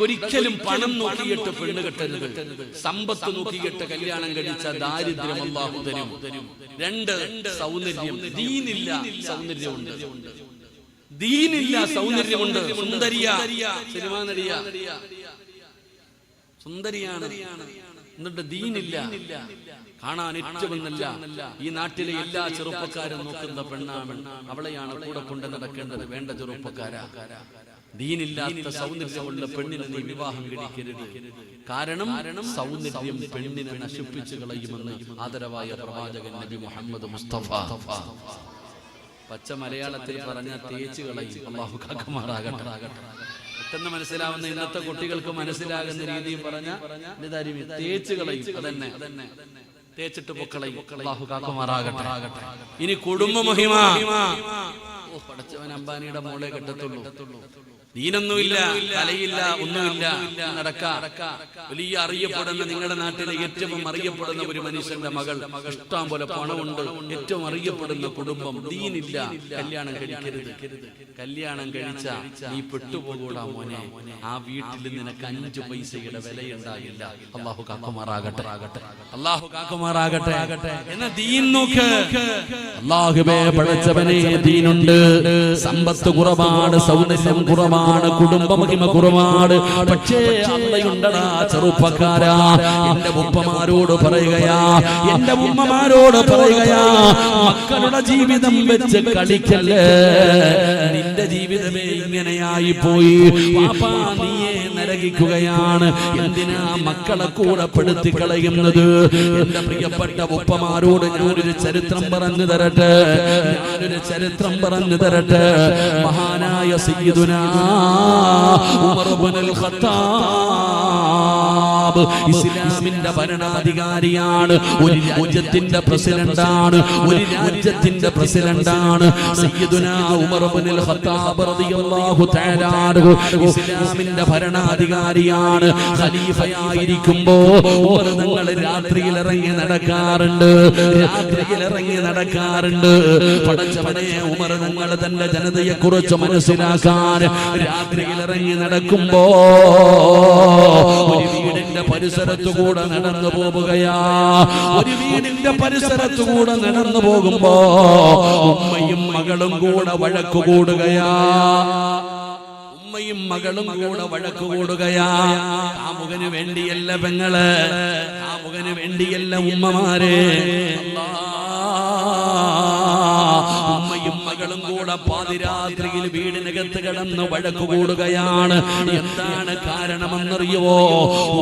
ഒരിക്കലും പണം നോക്കിയിട്ട് പെണ്ണ് കെട്ടരുത്. സമ്പത്ത് നോക്കിയിട്ട് കല്യാണം കഴിച്ച ദാരിദ്ര്യം അല്ലാഹു തരും. 2 സൗന്ദര്യം. ദീനില്ല സൗന്ദര്യമുണ്ട്. ദീനില്ല സൗന്ദര്യമുണ്ട്. സിനിമാ നടിയ സുന്ദരിയാണ്, എന്നിട്ട് ദീനില്ല. കാണാൻ ഏറ്റവും നല്ല ഈ നാട്ടിലെ എല്ലാ ചെറുപ്പക്കാരും നോക്കുന്ന പെണ്ണാണ്. അവളെയാണ് കൂടെ കൊണ്ട് നടക്കേണ്ടത്. വേണ്ട ചെറുപ്പക്കാരാ, ദീനില്ലാത്ത സൗന്ദര്യമുള്ള പെണ്ണിനെ നീ വിവാഹം കഴിക്കരുത്. കാരണം സൗന്ദര്യം പെണ്ണിനെ നശിപ്പിച്ചു കളയുമെന്ന് ആദരവായ പ്രവാചകൻ നബി മുഹമ്മദ് മുസ്തഫ. പച്ച മലയാളത്തിൽ പറഞ്ഞ തേച്ചു കളയും. അല്ലാഹു കാക്കുമാറാകട്ടെ. പെട്ടെന്ന് മനസ്സിലാവുന്ന ഇന്നത്തെ കുട്ടികൾക്ക് മനസ്സിലാകുന്ന രീതിയിൽ പറഞ്ഞ തേച്ചു കളയും. അതന്നെ തേച്ചിട്ട് പൊക്കളയും. അല്ലാഹു കാക്കുമാറാകട്ടെ. ഇനി കുടുംബ മഹിമ. പടച്ചവൻ അംബാനിയുടെ മോളെ കെട്ടത്തുള്ളൂ. ദീനൊന്നുമില്ല, കലയില്ല, ഒന്നുമില്ല. വലിയ അറിയപ്പെടുന്ന നിങ്ങളുടെ നാട്ടിലെ ഏറ്റവും അറിയപ്പെടുന്ന ഒരു മനുഷ്യന്റെ മകൾ, ഇഷ്ടം പോലെ പണമുണ്ട്, ഏറ്റവും അറിയപ്പെടുന്ന കുടുംബം, ദീനില്ല. കല്യാണം കഴിക്കരുത്. കല്യാണം കഴിച്ച നീ പെട്ടുപോകൂടാ മോനെ. ആ വീട്ടിൽ നിനക്ക് 5 പൈസയുടെ വിലയുണ്ടാകില്ല. അല്ലാഹു കാക്കുമാറാകട്ടെ. അല്ലാഹു കാക്കുമാറാകട്ടെ. എന്നാ ദീൻ നോക്ക്. അല്ലാഹുവേ പടച്ചവനെ, ദീനുണ്ട്. സമ്പത്ത് കുറവാണ്, സൗന്ദര്യം കുറവാണ്, കുടുംബ മഹിമ കുറവാണ്. പക്ഷേ അള്ളയുണ്ടടാ ചെറുപ്പക്കാരാ. എന്റെ ഉപ്പമാരോട് പറയുകയാ, എന്റെ ഉമ്മമാരോട് പറയുകയാ, മക്കളുടെ ജീവിതം വെച്ച് കളിക്കല്ലേ. നിന്റെ ജീവിതമേ ഇങ്ങനെയായി പോയി. പാപ്പാ നീയെ നരകിക്കുകയാണ്. എന്തിനാ മക്കളെ കൂടെ പെടുത്തി കളയുന്നത്? എന്റെ പ്രിയപ്പെട്ട ഉപ്പമാരോട് ഞാനൊരു ചരിത്രം പറഞ്ഞു തരട്ടെ. മഹാനായ സയ്യിദുനാ ഉമർ ഇബ്നുൽ ഖത്താബ് ഇസ്ലാമിന്റെ ഭരണാധികാരിയാണ്. ഒരു രാജ്യത്തിന്റെ പ്രസിഡന്റാണ്. സയ്യിദുനാ ഉമർ ഇബ്നുൽ ഖത്താബ് റളിയല്ലാഹു തആല അൻഹു ഇസ്ലാമിന്റെ ഭരണാധികാരിയാണ്. ഖലീഫയായിരിക്കുമ്പോ ഉമർ തങ്ങൾ രാത്രിയിൽ ഇറങ്ങി നടക്കാറുണ്ട്. പടച്ചവനെ, ഉമർ തങ്ങൾ തന്റെ ജനതയെ കുറിച്ച് മനസ്സിലാക്കാൻ രാത്രിയിൽ ഇറങ്ങി നടക്കുമ്പോ ഒരു വീടിന്റെ പരിസരത്തുകൂടെ നടന്നു പോകുമ്പോ ഉമ്മയും മകളും കൂടെ വഴക്കു കൂടുകയാ. കാമുകന് വേണ്ടിയല്ല പെങ്ങള്, കാമുകന് വേണ്ടിയല്ല ഉമ്മമാരെ. ഉമ്മയും മകളും കൂടെ പാതിരാത്രിയിൽ വീടിനകത്ത് കിടന്ന് വഴക്കു കൂടുകയാണ്. എന്താണ് കാരണമെന്നറിയുവോ?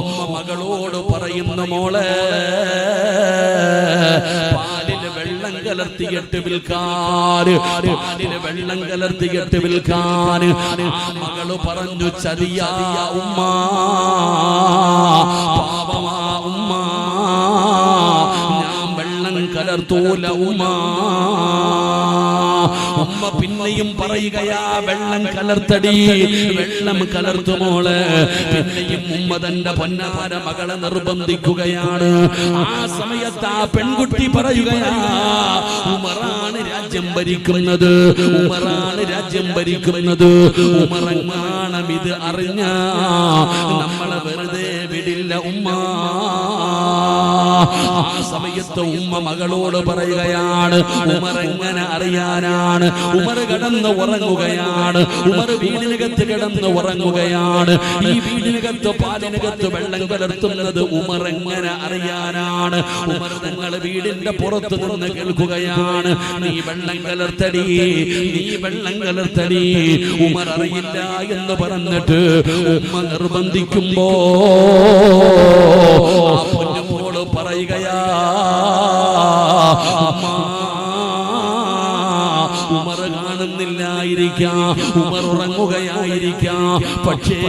ഉമ്മ മകളോട് പറയുന്ന, മോളെ പാലില് വെള്ളം കലർത്തിയിട്ട് വിൽക്കാൻ. ആ മകള് പറഞ്ഞു, ചതിയാ ഉമ്മ, പാപമാ ഉമ്മ, ഞാൻ വെള്ളം കലർത്തൂല ഉമ്മ. ഉമ്മ പിന്നെയും പറയുകയാ, വെള്ളം കലർത്തുമോള്. പിന്നെയും ഉമ്മ തന്റെ പൊന്നാര മകളെ നിർബന്ധിക്കുകയാണ്. ആ സമയത്ത് ആ പെൺകുട്ടി പറയുകയാ, ഉമറാണ് രാജ്യം ഭരിക്കുന്നത്. ഉമറങ്ങാണം ഇത് അറിഞ്ഞ നമ്മളെ വെറുതെ വിടില്ല ഉമ്മ. ആ സമയത്ത് ഉമ്മ മകളോട് പറയുകയാണ്, ഉമർ എങ്ങനെ അറിയാനാണ്? ഉമർ കിടന്ന് ഉറങ്ങുകയാണ്. ഉമർ വീടിനകത്ത് കിടന്ന് ഉറങ്ങുകയാണ്. ഈ വീടിനകത്ത് പാലിനകത്ത് വെള്ളം കലർത്തുന്നത് ഉമർ എങ്ങനെ അറിയാനാണ്? ഉമർ തങ്ങൾ വീടിന്റെ പുറത്തു നിന്ന് കേൾക്കുകയാണ്, നീ വെള്ളം കലർത്തടി. ഉമർ അറിയില്ല എന്ന് പറഞ്ഞിട്ട് ഉമ്മ നിർബന്ധിക്കുമ്പോ ആ പൊന്നുമോള് പറയുകയാ, ഉമർ കാണുന്നില്ലായിരിക്കാം, ഉമർ ഉറങ്ങുകയായിരിക്കാം. പക്ഷേ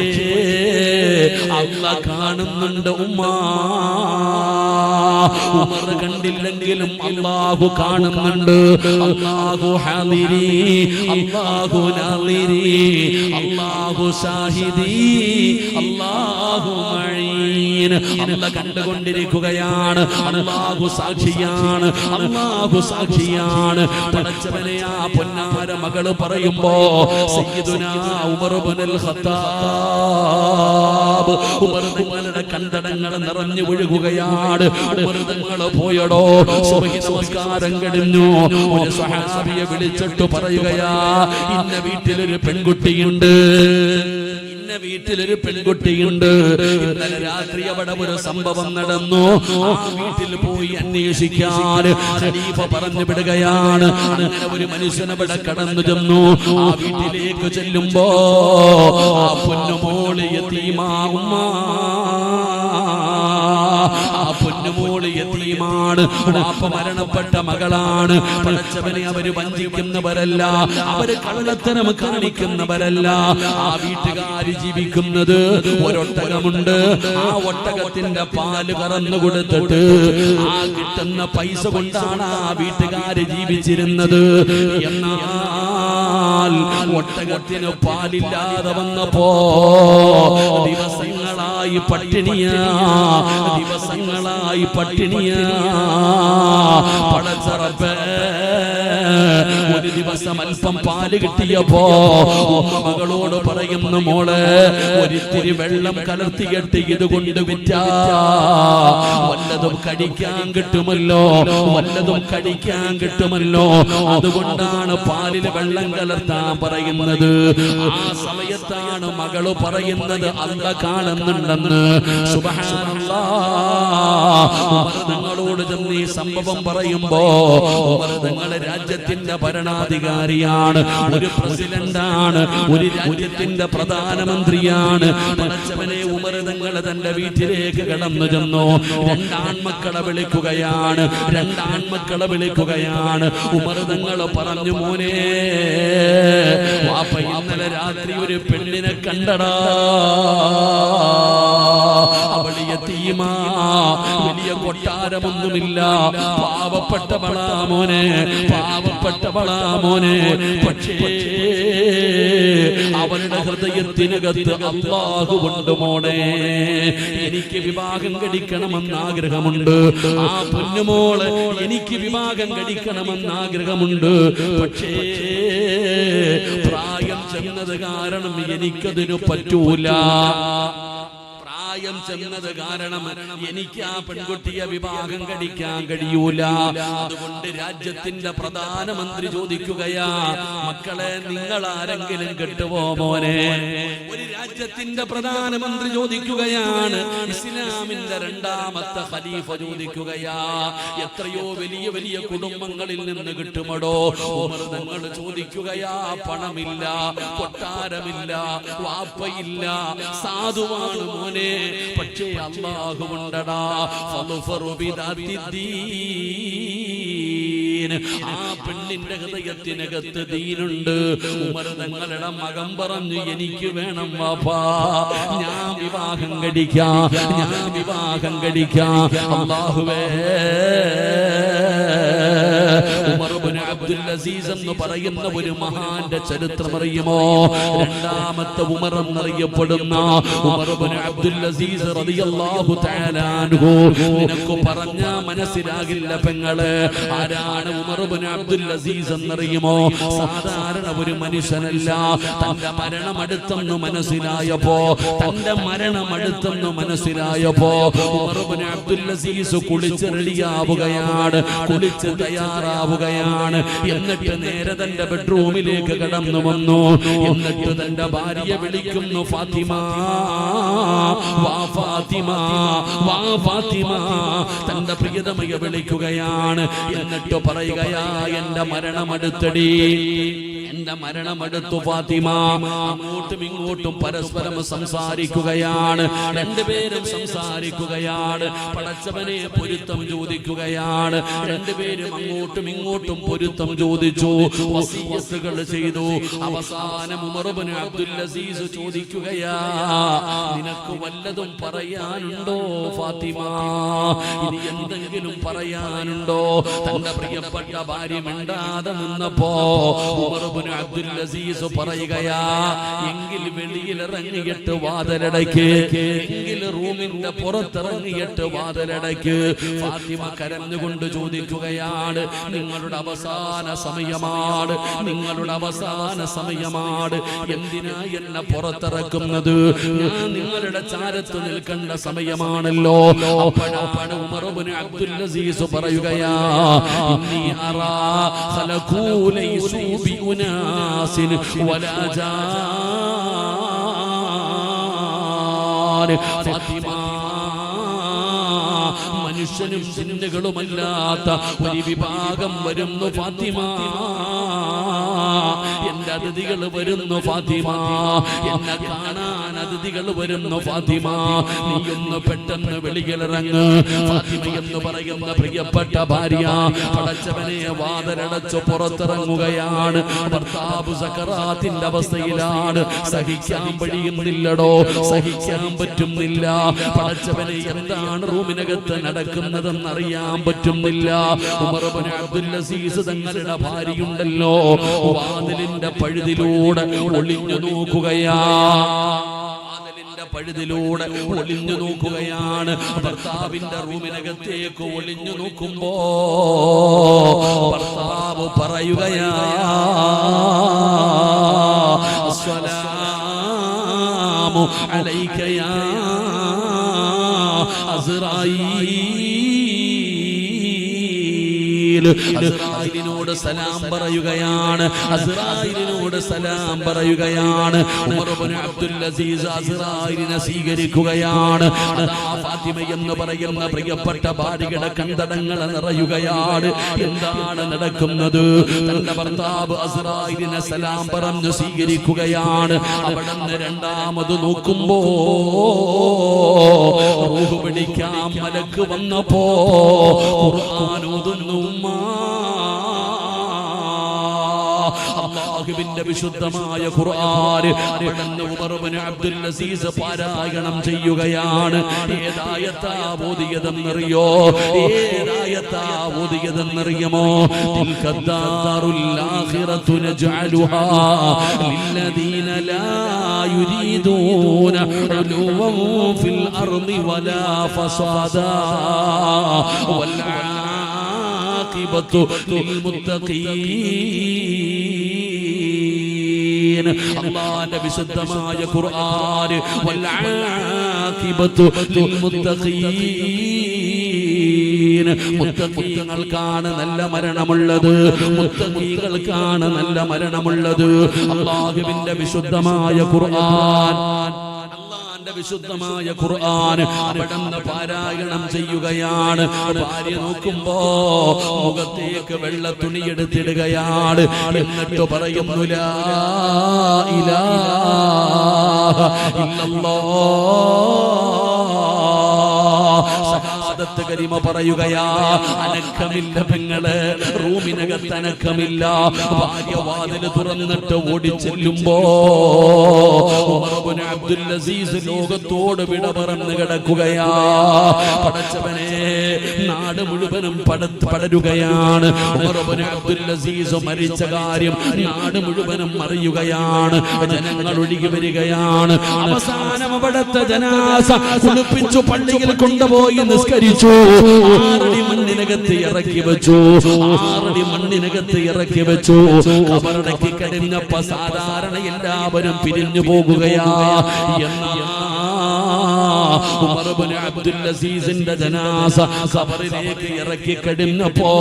അല്ലാഹ് കാണുന്നുണ്ട് ഉമ്മ. ഉമർ കണ്ടില്ലെങ്കിലും അല്ലാഹു കാണുന്നുണ്ട്. അല്ലാഹു ഹാദിരി, അല്ലാഹു നാദിരി, അല്ലാഹു ഷാഹിദി, അല്ലാഹു മഈൻ. അല്ലാഹു കണ്ടുകൊണ്ടിരിക്കുകയാണ്. അല്ലാഹു സാക്ഷിയാണ്. അല്ലാഹു സാക്ഷിയാണ്. പടച്ചവനെ ആ പൊന്നാര മകള് പറയുമ്പോ സയ്യിദുനാ ഉമർ ഇബ്നുൽ ഖത്താബ്, ഉമർ തങ്ങളുടെ കണ്ടടങ്ങൾ നിറഞ്ഞു ഒഴുകുകയാണ്. ഉമർ തങ്ങൾ പോയടോ, സുബ്ഹി നമസ്കാരം കഴിഞ്ഞു. ഒരു സ്വഹാബിയെ വിളിച്ചിട്ട് പറയുകയാ, ഇന്ന വീട്ടിലൊരു പെൺകുട്ടിയുണ്ട്, വീട്ടിലൊരു പെൺകുട്ടിയുണ്ട്. ഇന്നലെ രാത്രി അവിടെ ഒരു സംഭവം നടന്നു. ആ വീട്ടിൽ പോയി അന്വേഷിക്കാൻ ഖലീഫ പറഞ്ഞു വിടുകയാണ്. അങ്ങനെ ഒരു മനുഷ്യനവിടെ കടന്നു ചെന്നു. ആ വീട്ടിലേക്ക് ചെല്ലുമ്പോ ആ പൊന്നുമോള് യതീമാ ഉമ്മ, ആ പൊന്നുമോള് യതീമാണ്. വാപ്പ മരണപ്പെട്ട മകളാണ്. പടച്ചവനെ അവര് വഞ്ചിക്കുന്നവരല്ല, അവര് കള്ളത്തരം കാണിക്കുന്നവരല്ല. ആ വീട്ടുകാര് ജീവിക്കുന്നത് ഒരൊട്ടകമുണ്ട്. ആ ഒട്ടകത്തിന്റെ പാല് കറന്നു കൊടുത്തിട്ട് ആ കിട്ടുന്ന പൈസ കൊണ്ടാണ് ആ വീട്ടുകാര് ജീവിച്ചിരുന്നത്. എന്നാൽ ഒട്ടകത്തിന് പാലില്ലാതെ വന്നപ്പോ ദിവസങ്ങളായി പട്ടിണിയാ, ദിവസങ്ങളായി പട്ടിണിയാ. പടച്ച റബ്ബേ, ഒരു ദിവസം അല്പം പാല് കിട്ടിയപ്പോ മകളോട് പറയുന്നു, മോളെ ഒരിത്തിരി വെള്ളം കലർത്തിയിട്ട് ഇതുകൊണ്ട് വിറ്റാ വല്ലതും കടിക്കാൻ കിട്ടുമല്ലോ, വല്ലതും കടിക്കാൻ കിട്ടുമല്ലോ. അതുകൊണ്ടാണ് പാലിൽ വെള്ളം കലർത്താൻ പറയുന്നത്. ആ സമയത്താണ് മകള് പറയുന്നത് അല്ലാഹ് കാണുന്നുണ്ടെന്ന്. സുബ്ഹാനല്ലാഹ്. ഉമർ തങ്ങളോട് ചെന്ന് ഈ സംഭവം പറയുമ്പോ, ഉമർ തങ്ങളെ രാജ്യത്തിന്റെ ഭരണാധികാരിയാണ്, ഒരു പ്രസിഡന്റാണ്, ഒരു രാജ്യത്തിന്റെ പ്രധാനമന്ത്രിയാണ്. പടച്ചവനെ, ഉമർ തങ്ങൾ തന്റെ വീട്ടിലേക്ക് കടന്നു ചെന്നു. രണ്ടാൺമക്കളെ വിളിക്കുകയാണ്, രണ്ടാൺമക്കളെ വിളിക്കുകയാണ്. ഉമർ തങ്ങൾ പറഞ്ഞു, മോനെ, വാപ്പ ഇന്നലെ രാത്രി ഒരു പെണ്ണിനെ കണ്ടടാ, അവൾ യതീമാ, വലിയ കൊട്ടാരമൊന്നുമില്ല, പാവപ്പെട്ടവളാ മോനെ, പാവപ്പെട്ടവളാ മോനെ. പക്ഷേ അവരുടെ ഹൃദയത്തിനകത്ത് അല്ലാഹു ഉണ്ട് മോനെ. എനിക്ക് വിവാഹം കഴിക്കണമെന്ന് ആഗ്രഹമുണ്ട്. ആ പൊന്നുമോള് എനിക്ക് വിവാഹം കഴിക്കണമെന്ന് ആഗ്രഹമുണ്ട്. പക്ഷേ പ്രായം ചെന്നത് കാരണം എനിക്കതിന് പറ്റൂല. പ്രായം ചെന്നത് കാരണം എനിക്ക് ആ പെൺകുട്ടിയെ വിവാഹം കഴിക്കാൻ കഴിയൂല. അതുകൊണ്ട് രാജ്യത്തിന്റെ പ്രധാനമന്ത്രി ചോദിക്കുകയാ, മക്കളെ നിങ്ങൾ ആരെങ്കിലും കെട്ടുവോ മോനെ? ഒരു രാജ്യത്തിന്റെ പ്രധാനമന്ത്രി ചോദിക്കുകയാണ്. ഇസ്ലാമിന്റെ രണ്ടാമത്തെ ഖലീഫ ചോദിക്കുകയാ, എത്രയോ വലിയ വലിയ കുടുംബങ്ങളിൽ നിന്ന് കിട്ടുമടോ? ഉമർ തങ്ങൾ ചോദിക്കുകയാ, പണമില്ല, കൊട്ടാരമില്ല, വാപ്പയില്ല, സാധുവാണ് മോനെ, പക്ഷേ അല്ലാഹു ഉണ്ടടാ. ആ പെണ്ണിന്റെ ഹൃദയത്തിനകത്ത് ദീനുണ്ട്. ഉമർ തങ്ങളുടെ മകൻ പറഞ്ഞു, എനിക്ക് വേണം വാപ്പാ, ഞാൻ വിവാഹം കഴിക്കാം, ഞാൻ വിവാഹം കഴിക്കാം. അല്ലാഹുവേ, ഉമർ ഇബ്നു അബ്ദുൽ അസീസ് എന്ന് പറയുന്ന ഒരു മഹാന്റെ ചരിത്രം അറിയുമോ? രണ്ടാമത്തെ ഉമർ എന്നറിയപ്പെടുന്ന ഉമർ ഇബ്നു അബ്ദുൽ അസീസ് റളിയല്ലാഹു തആല അൻഹു. നിനക്ക് പറഞ്ഞാ മനസ്സിലാകില്ല പെങ്ങളെ, ആരാണ് ഉമർ ഇബ്നു അബ്ദുൽ അസീസ് എന്നറിയുമോ? സാധാരണ ഒരു മനുഷ്യനല്ല. തന്റെ മരണം അടുത്തെന്ന് മനസ്സിലായപ്പോ, തന്റെ മരണം അടുത്തെന്ന് മനസ്സിലായപ്പോ ഉമർ ഇബ്നു അബ്ദുൽ അസീസ് കുളിച്ച് റെഡിയാവുകയാണ്, കുളിച്ച് തയ്യാറാവുകയാണ്. എന്നിട്ട് നേരെ തന്റെ ബെഡ്റൂമിലേക്ക് കടന്നു വന്നു. എന്നിട്ട് തന്റെ ഭാര്യയെ വിളിക്കുന്നു, ഫാത്തിമ, വാ ഫാത്തിമ, വാ ഫാത്തിമ. തന്റെ പ്രിയതമയെ വിളിക്കുകയാണ്. എന്നിട്ട് പറയുകയാ, എന്റെ മരണം അടുത്തടി, എന്റെ മരണമെടുത്തു ഫാത്തിമ. അങ്ങോട്ടും ഇങ്ങോട്ടും പരസ്പരം സംസാരിക്കുകയാണ്, രണ്ടുപേരും സംസാരിക്കുകയാണ്. പടച്ചവനെ പൊരുത്തം ചോദിക്കുകയാണ്, രണ്ടുപേരും അങ്ങോട്ടും ഇങ്ങോട്ടും പൊരുത്തം ചോദിച്ചു, വസിയത്തുകൾ ചെയ്തു. അവസാനം ഉമർ ഇബ്നു അബ്ദുൽ അസീസ് ചോദിക്കുകയാ, നിനക്ക് വല്ലതും പറയാനുണ്ടോ ഫാത്തിമ? ഇനി എന്തെങ്കിലും പറയാനുണ്ടോ? തന്റെ പ്രിയപ്പെട്ട ഭാര്യ മിണ്ടാതെ നിന്നപ്പോ ഉമർ ഇബ്നു അബ്ദുൽ അസീസ് പറയുകയാ, എങ്കിൽ വെളിയിലിറങ്ങിയിട്ട് വാതിലടയ്ക്ക്, എങ്കിൽ റൂമിന്റെ പുറത്തിറങ്ങിയിട്ട് വാതിലടയ്ക്ക്. ഫാത്തിമ കരഞ്ഞുകൊണ്ട് ചോദിക്കുകയാണ്, നിങ്ങളുടെ അവസാന സമയമാണ്, നിങ്ങളുടെ അവസാന സമയമാണ്, എന്തിനാ എന്നെ പുറത്തിറക്കുന്നത്? ഞാൻ നിങ്ങളുടെ ചാരത്ത് നിൽക്കേണ്ട സമയമാണല്ലോ. അപ്പോഴാണ് ഉമർ ഇബ്നു അബ്ദുൽ അസീസ് പറയുകയാ, ഇന്നി അറാ ഖലഖൂ ലൈസൂ ബിഉനാസിൻ വലാ ജാൻ. ഫാത്തിമ, മനുഷ്യനും ജിന്നുകളുമല്ലാത്ത ഒരു വിഭാഗം വരുന്നു ഫാത്തിമ. എന്റെ അതിഥികൾ വരുന്നു ഫാത്തിമ, എന്നെ കാണാൻ അതിഥികൾ വരുന്നു ഫാത്തിമ. നീ ഒന്ന് പെട്ടെന്ന് വെളിയിലിറങ്ങ്. ഫാത്തിമ എന്ന് പറയുന്ന പ്രിയപ്പെട്ട ഭാര്യ പടച്ചവനെ വാതിലടച്ചു പുറത്തിറങ്ങുകയാണ്. ഭർത്താവ് സക്കറാത്തിന്റെ അവസ്ഥയിലാണ്, സഹിക്കാൻ കഴിയുന്നില്ലടോ, സഹിക്കാൻ പറ്റുന്നില്ല. പടച്ചവനെ എന്താണ് റൂമിനകത്ത് നടക്കുന്നതെന്ന് അറിയാൻ പറ്റുന്നില്ല. ഉമർ ഇബ്നു അബ്ദുൽ അസീസ് തങ്ങളുടെ ഭാര്യയുണ്ടല്ലോ, വാതിലിന്റെ പഴുതിലൂടെ ഒളിഞ്ഞു നോക്കുകയാ, പഴുതിലൂടെ ഒളിഞ്ഞു നോക്കുകയാണ്. ഭർത്താവിന്റെ റൂമിനകത്തേക്ക് ഒളിഞ്ഞു നോക്കുമ്പോ ഭർത്താവ് പറയുകയാ, അസ്സലാമു അലൈക യാ അസ്റായീൽ. അസ്റായിലിനോട് സലാം പറയുകയാണ്, അസ്റായിലിനോട് സലാം പറയുകയാണ്. ഉമർ ഇബ്നു അബ്ദുൽ അസീസ് അസ്റായിലിനെ സ്വീകരിക്കുകയാണ്. ഫാത്തിമ എന്ന് പറയുന്ന പ്രിയപ്പെട്ട ഭാര്യയുടെ കണ്ടടങ്ങൾ നിറയുകയാണ്. എന്താണ് നടക്കുന്നത്? തന്റെ ഭർത്താവ് അസ്റായിലിനെ സലാം പറഞ്ഞു സ്വീകരിക്കുകയാണ്. അവിടുന്ന് രണ്ടാമത് നോക്കുമ്പോ റൂഹ് പിടിക്കാൻ മലക്ക് വന്നപ്പോ ഖുർആൻ ഓതുന്നു. അല്ലാഹുവിന്റെ വിശുദ്ധമായ ഖുർആൻ അവിടുന്ന് ഉമർ ഇബ്നു അബ്ദുൽ അസീസ് പാരായണം ചെയ്യുകയാണ്. ഏതായത്താ ഓതിയതെന്നറിയോ? ഏതായത്താ ഓതിയതെന്നറിയുമോ? തിൽകദ്ദാറുൽ ആഖിറതു നജ്അലുഹാ ലില്ലദീന ലാ യുരീദൂന ഉലുവൻ ഫിൽ അർളി വലാ ഫസാദാ വൽ ആഖിബത്തു ലിൽ മുത്തഖീൻ. അല്ലാഹുവിന്റെ വിശുദ്ധമായ ഖുർആൻ വൽ ആഖിബത്തു ലിൽ മുത്തഖീൻ. മുത്തഖീങ്ങൾക്കാണ് നല്ല മരണമുള്ളത്, മുത്തഖീങ്ങൾക്കാണ് നല്ല മരണമുള്ളത്. അല്ലാഹുവിന്റെ വിശുദ്ധമായ ഖുർആൻ, വിശുദ്ധമായ ഖുർആൻ അവിടുന്ന് പാരായണം ചെയ്യുകയാണ്. ഭാര്യ നോക്കുമ്പോ മുഖത്തേക്ക് വെള്ള തുണിയെടുത്തിടുകയാണ്. എന്നിട്ട് പറയുന്നു, ലാ ഇലാഹ ഇല്ലല്ലാഹ്. ഷഹാദത്ത് കലിമ പറയുകയാ. അനക്കമില്ല പെങ്ങള്, റൂമിനകത്ത് അനക്കമില്ല. ഭാര്യ വാതിൽ തുറന്നിട്ട് ഓടിച്ചെല്ലുമ്പോ ഉമർ ഇബ്നു അബ്ദുൽ അസീസ് ലോകത്തോട് വിട പറന്ന് കിടക്കുകയാ. പടച്ചവനെ, നാട് മുഴുവനും പടരുകയാണ്. ഉമർ ഇബ്നു അബ്ദുൽ അസീസ് മരിച്ച കാര്യം നാട് മുഴുവനും അറിയുകയാണ്. ജനങ്ങൾ ഒഴുകി വരികയാണ്. അവസാനം അവിടുത്തെ ജനാസ കുളിപ്പിച്ചു പള്ളിയിൽ കൊണ്ടുപോയി നിസ്കരിച്ചു. 6 അടി മണ്ണിനകത്ത് ഇറക്കി വെച്ചു, 6 അടി മണ്ണിനകത്ത് ഇറക്കി വെച്ചു. ഖബറടക്കി കഴിഞ്ഞപ്പോ സാധാരണ എല്ലാവരും പിരിഞ്ഞു പോകുകയാ. എന്നാൽ ഉമർ ഇബ്നു അബ്ദുൽ അസീസിന്റെ ജനാസ ഖബറിലേക്ക് ഇറക്കി കഴിഞ്ഞപ്പോ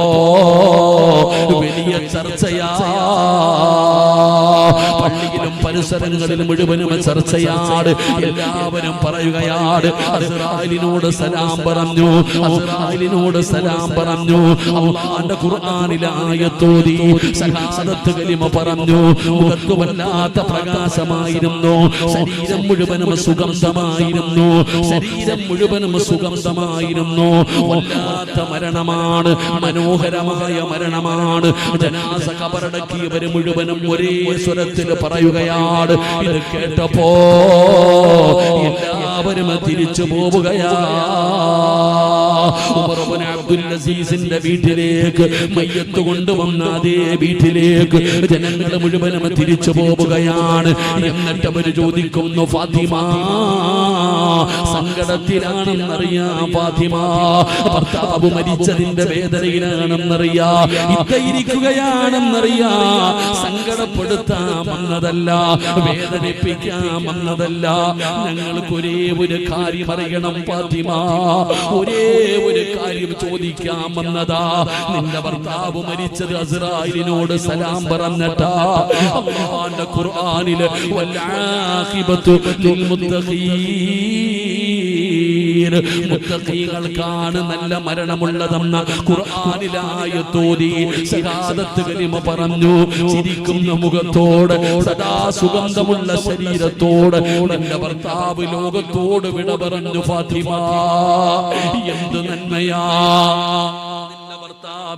വലിയ ചർച്ചയാ. പള്ളിയിലും പരിസരങ്ങളിലും മുഴുവനും ചർച്ചയാണ്. എല്ലാവരും പറയുകയാണ്, അസ്റായിലിനോട് സലാം പറഞ്ഞു, അസ്റായിലിനോട് സലാം പറഞ്ഞു. അല്ലാഹുവിന്റെ ഖുർആനിലെ ആയത്തോതി ശഹാദത്ത് കലിമ പറഞ്ഞു. മുഖത്ത് വല്ലാത്ത പ്രകാശമായിരുന്നു, ശരീരം മുഴുവനും സുഗന്ധമായിരുന്നു, ശരീരം മുഴുവനും സുഗന്ധമായിരുന്നു. വല്ലാത്ത മരണമാണ്, മനോഹരമായ മരണമാണ്. ജനാസ ഖബറടക്കിയവർ മുഴുവനും ഒരേ സ്വരത്തിൽ പറയുകയാണ്. ഇത് കേട്ടപ്പോ എല്ലാവരും തിരിച്ചു പോവുകയാ. ഉമർ ഇബ്നു അബ്ദുൽ അസീസിന്റെ വീട്ടിലേക്ക് മയ്യത്ത് കൊണ്ടുവന്ന അതേ വീട്ടിലേക്ക് ജനങ്ങൾ മുഴുവനും തിരിച്ചു പോവുകയാണ്. എന്നിട്ട് അവർ ചോദിക്കുന്നു, ഫാത്തിമ സങ്കടത്തിലാണെന്നറിയാം, ഫാത്തിമ ഭർത്താവ് മരിച്ചതിന്റെ വേദനയിലാണെന്നറിയാം, ഇരിക്കുകയാണെന്നറിയാം. സങ്കടപ്പെടുത്താമെന്നതല്ല, വേദനിപ്പിക്കാമെന്നതല്ല, ഞങ്ങൾക്ക് ഒരേ ഒരു കാര്യം അറിയണം ഫാത്തിമ, ഒരേ ഒരു കാര്യം ചോദിക്കാമെന്നതാ. നിന്റെ ഭർത്താവ് മരിച്ചത് അസ്റായിലിനോട് സലാം പറഞ്ഞിട്ടാ. അല്ലാഹുവിന്റെ ഖുർആനിലെ വൽആഖിബത്തു ലിൽമുത്തഖീൻ, മുത്തഖീകൾക്കാണ് നല്ല മരണമുള്ളതെന്ന ഖുർആനിലെ ആയത്തോതി ശഹാദത്ത് കലിമ പറഞ്ഞു. ചിരിക്കുന്ന മുഖത്തോട്, സദാ സുഗന്ധമുള്ള ശരീരത്തോട് നിന്റെ ഭർത്താവ് ലോകത്തോട് വിട പറഞ്ഞു ഫാത്തിമ. എന്ത് നന്മയാ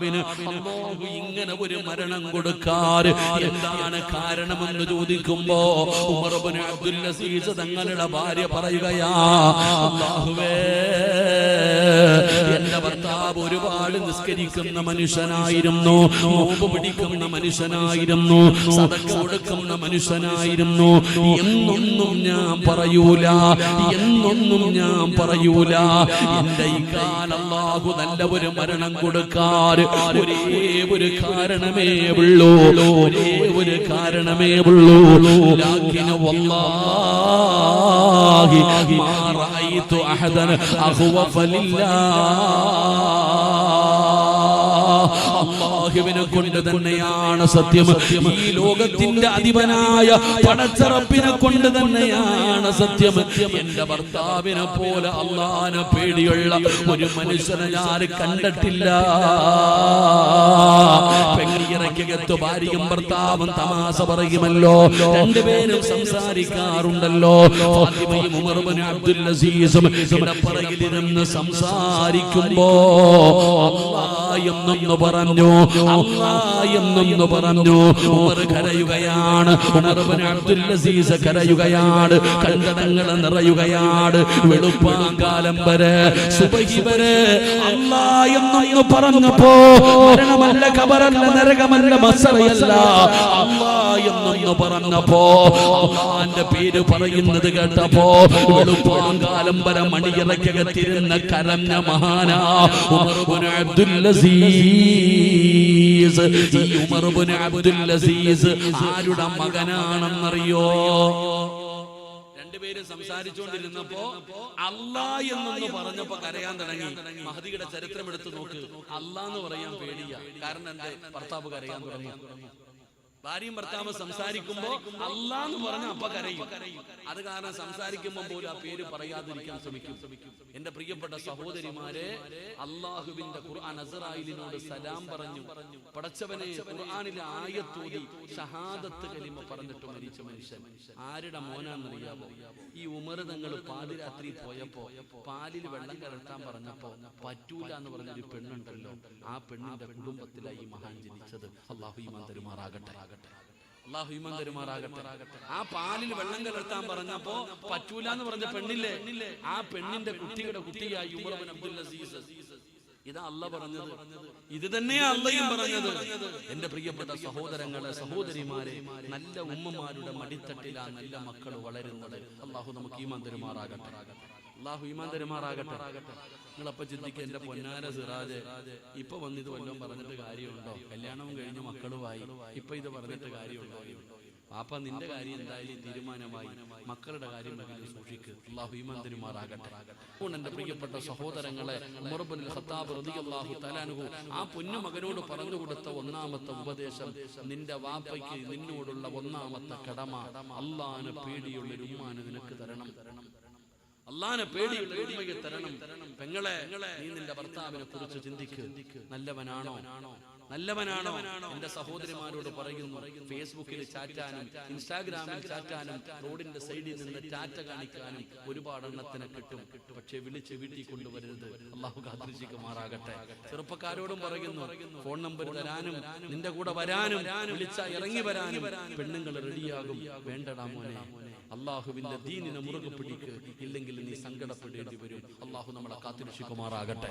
അല്ലാഹു ഇങ്ങനെ ഒരു മരണം കൊടുക്കാറ്. എന്താണ് കാരണമെന്ന് ചോദിക്കുമ്പോ ഉമർ ഇബ്നു അബ്ദുൽ അസീസ് തങ്ങളുടെ ഭാര്യ പറയുകയാ, അല്ലാഹുവേ എന്റെ ഭർത്താവ് ഒരുപാട് നിസ്കരിക്കുന്ന മനുഷ്യനായിരുന്നു, നോമ്പ് പിടിക്കുന്ന മനുഷ്യനായിരുന്നു, സദഖ കൊടുക്കുന്ന മനുഷ്യനായിരുന്നു. എന്നൊന്നും ഞാൻ പറയൂല, എന്നൊന്നും ഞാൻ പറയൂല. എന്റെ ഈ കാലം അല്ലാഹു നല്ല ഒരു മരണം കൊടുക്കാറ് ഒരേ ഒരു കാരണമേ ഉള്ളൂ, ഒരേ ഒരു കാരണമേ ഉള്ളൂ. ലാകിൻ വല്ലാഹി മാ റഅയ്തു അഹദൻ അഖ്വഫ അല്ലാഹുവിനെ കൊണ്ട് തന്നെയാണ് സത്യം, ഈ ലോകത്തിന്റെ അധിപനായ പടച്ചറപ്പിനെ കൊണ്ട് തന്നെയാണ് സത്യം. എന്റെ ഭർത്താവിനെ പോലെ അല്ലാഹുവിനെ പേടിയുള്ള ഒരു മനുഷ്യനെ ഞാൻ കണ്ടിട്ടില്ല. പെങ്ങിറക്കകത്ത് ഭാര്യയും ഭർത്താവും തമാശ പറയുമല്ലോ, രണ്ടുപേരും സംസാരിക്കാറുണ്ടല്ലോ. ഫാത്തിമയും ഉമർ ഇബ്നു അബ്ദുൽ അസീസും ഇടപ്പറയിലിരുന്ന് സംസാരിക്കുമ്പോ അല്ലാഹ് എന്നൊന്ന് പറഞ്ഞു, അല്ലാഹ് എന്നൊന്ന് പറഞ്ഞു. ഉമർ കരയുകയാണ്, ഉമർ ഇബ്നു അബ്ദുൽ അസീസ് കരയുകയാണ്, കണ്ടടങ്ങൾ നിറയുകയാണ്. വെളുപ്പാങ്കാലം വരെ, സുബഹി വരെ അല്ലാഹ് എന്നൊന്ന് പറഞ്ഞപ്പോ മരണമല്ല, ഖബറല്ല, നരകമല്ല, മസ്റയല്ല, അല്ലാഹ് എന്നൊന്ന് പറഞ്ഞപ്പോ അല്ലാഹുവിന്റെ പേര് പറയുന്നത് കേട്ടപ്പോ വെളുപ്പാങ്കാലം വരെ മണിയറക്കകത്തിരുന്ന കരഞ്ഞ മഹാനാ ഉമർ ഇബ്നു അബ്ദുൽ അസീസ്. ഈ ഉമർ ഇബ്നു അബ്ദുൽ അസീസ് ആരുടെ മകനാണെന്നറിയോ? രണ്ടുപേര് സംസാരിച്ചുകൊണ്ടിരുന്നപ്പോ അല്ലാഹ് എന്നൊന്ന് പറഞ്ഞപ്പോ കരയാൻ തുടങ്ങി. മഹദിയുടെ ചരിത്രം എടുത്തു നോക്ക്, അല്ലാഹ് എന്ന് പറയാൻ പേടിയാ. കാരണം എന്റെ ഭർത്താവ് കരയാൻ തുടങ്ങി. ഭാര്യയും ഭർത്താവ് സംസാരിക്കുമ്പോ അല്ലാഹ് എന്ന് പറഞ്ഞ അപ്പ കരയും. അത് കാരണം സംസാരിക്കുമ്പോ പോലും ആ പേര് പറയാതിരിക്കാൻ ശ്രമിക്കും. എന്റെ പ്രിയപ്പെട്ട സഹോദരിമാരെ, അല്ലാഹുവിന്റെ ഖുർആൻ അസ്റായിലിനോട് സലാം പറഞ്ഞു. പടച്ചവനെ ഖുർആനിലെ ആയത്തോതി ഷഹാദത്ത് കലിമ പറഞ്ഞിട്ട് മരിച്ച മനുഷ്യൻ ആരുടെ മോനാണെന്നറിയാമോ? ഈ ഉമർ തങ്ങൾ പാതിരാത്രി പോയപ്പോ പാലിൽ വെള്ളം കലർത്താൻ പറഞ്ഞപ്പോ പറ്റൂല എന്ന് പറഞ്ഞൊരു പെണ്ണുണ്ടല്ലോ, ആ പെണ്ണിന്റെ കുടുംബത്തിലായി ഈ മഹാൻ ജനിച്ചത്. അല്ലാഹു ഈമാൻ തരുമാറാകട്ടെ, അല്ലാഹു ഈമാൻ തരുമാറാകട്ടെ. ആ പാലിൽ വെള്ളം കലർത്താൻ പറഞ്ഞപ്പോ പറ്റൂല എന്ന് പറഞ്ഞ പെണ്ണില്ലേ, ആ പെണ്ണിന്റെ കുട്ടിയുടെ കുട്ടിയായി ഉമർ ഇബ്നു അബ്ദുൽ അസീസ്. ഇതാ അല്ലാഹ് പറഞ്ഞത്, ഇത് തന്നെയാ അല്ലാഹും പറഞ്ഞത്. എന്റെ പ്രിയപ്പെട്ട സഹോദരങ്ങളെ, സഹോദരിമാരെ, നല്ല ഉമ്മമാരുടെ മടിത്തട്ടിലാ നല്ല മക്കൾ വളരുന്നത്. അല്ലാഹു നമുക്ക് ഈമാൻ തരുമാറാകട്ടെ. അള്ളാഹു ഈമാൻ തരുമാറാകട്ടെ. നിങ്ങളപ്പ ചിന്തിക്കുക, എന്റെ പൊന്നാര സിറാജ് ഇപ്പൊ വന്നിത് വല്ലതും പറഞ്ഞിട്ട് കാര്യമുണ്ടോ? കല്യാണവും കഴിഞ്ഞ് മക്കളുമായി ഇപ്പൊ ഇത് പറഞ്ഞിട്ട് കാര്യമുണ്ടോ? പാപ്പ നിന്റെ കാര്യം എന്തായാലും തീരുമാനമായി, മക്കളുടെ കാര്യം സൂക്ഷിക്കുക. അള്ളാഹു ഈമാൻ തരുമാറാകട്ടെ. എന്റെ പ്രിയപ്പെട്ട സഹോദരങ്ങളെ, ഉമർ ഇബ്നുൽ ഖത്താബ് റളിയല്ലാഹു തആല അൻഹു ആ പൊന്നു മകനോട് പറഞ്ഞു കൊടുത്ത ഒന്നാമത്തെ ഉപദേശം, നിന്റെ വാപ്പയ്ക്ക് നിന്നോടുള്ള ഒന്നാമത്തെ കടമ അള്ളാഹുവിനെ പേടിയുള്ള ഒരു ഉമ്മാനെ നിനക്ക് തരണം. അള്ളാഹുവിനെ പേടിയുള്ള ഉമ്മയെ തരണം. പെങ്ങളെ, നീ നിന്റെ ഭർത്താവിനെ കുറിച്ച് ചിന്തിക്ക്. നല്ലവനാണോ? എന്റെ സഹോദരിമാരോട് പറയുന്നു, ഫേസ്ബുക്കിൽ ചാറ്റാനും ഇൻസ്റ്റാഗ്രാമിൽ ചാറ്റാനും റോഡിന്റെ സൈഡിൽ നിന്ന് ടാറ്റ കാണിക്കാനും ഒരുപാട് എണ്ണത്തിനെ കിട്ടും. പക്ഷെ വിളിച്ച് വീട്ടിൽ കൊണ്ടുവരരുത്. അള്ളാഹു കാത്തിരക്ഷിക്കുമാറാകട്ടെ. ചെറുപ്പക്കാരോടും പറയുന്നു, ഫോൺ നമ്പർ തരാനും നിന്റെ കൂടെ വരാനും വിളിച്ച ഇറങ്ങി വരാനും പെണ്ണുങ്ങൾ റെഡിയാകും. വേണ്ടടാ മോനെ, അള്ളാഹുവിന്റെ ദീനിനെ മുറുകെ പിടിക്ക്, ഇല്ലെങ്കിൽ നീ സങ്കടപ്പെടേണ്ടി വരും. അള്ളാഹു നമ്മളെ കാത്തിരക്ഷിക്കുമാറാകട്ടെ.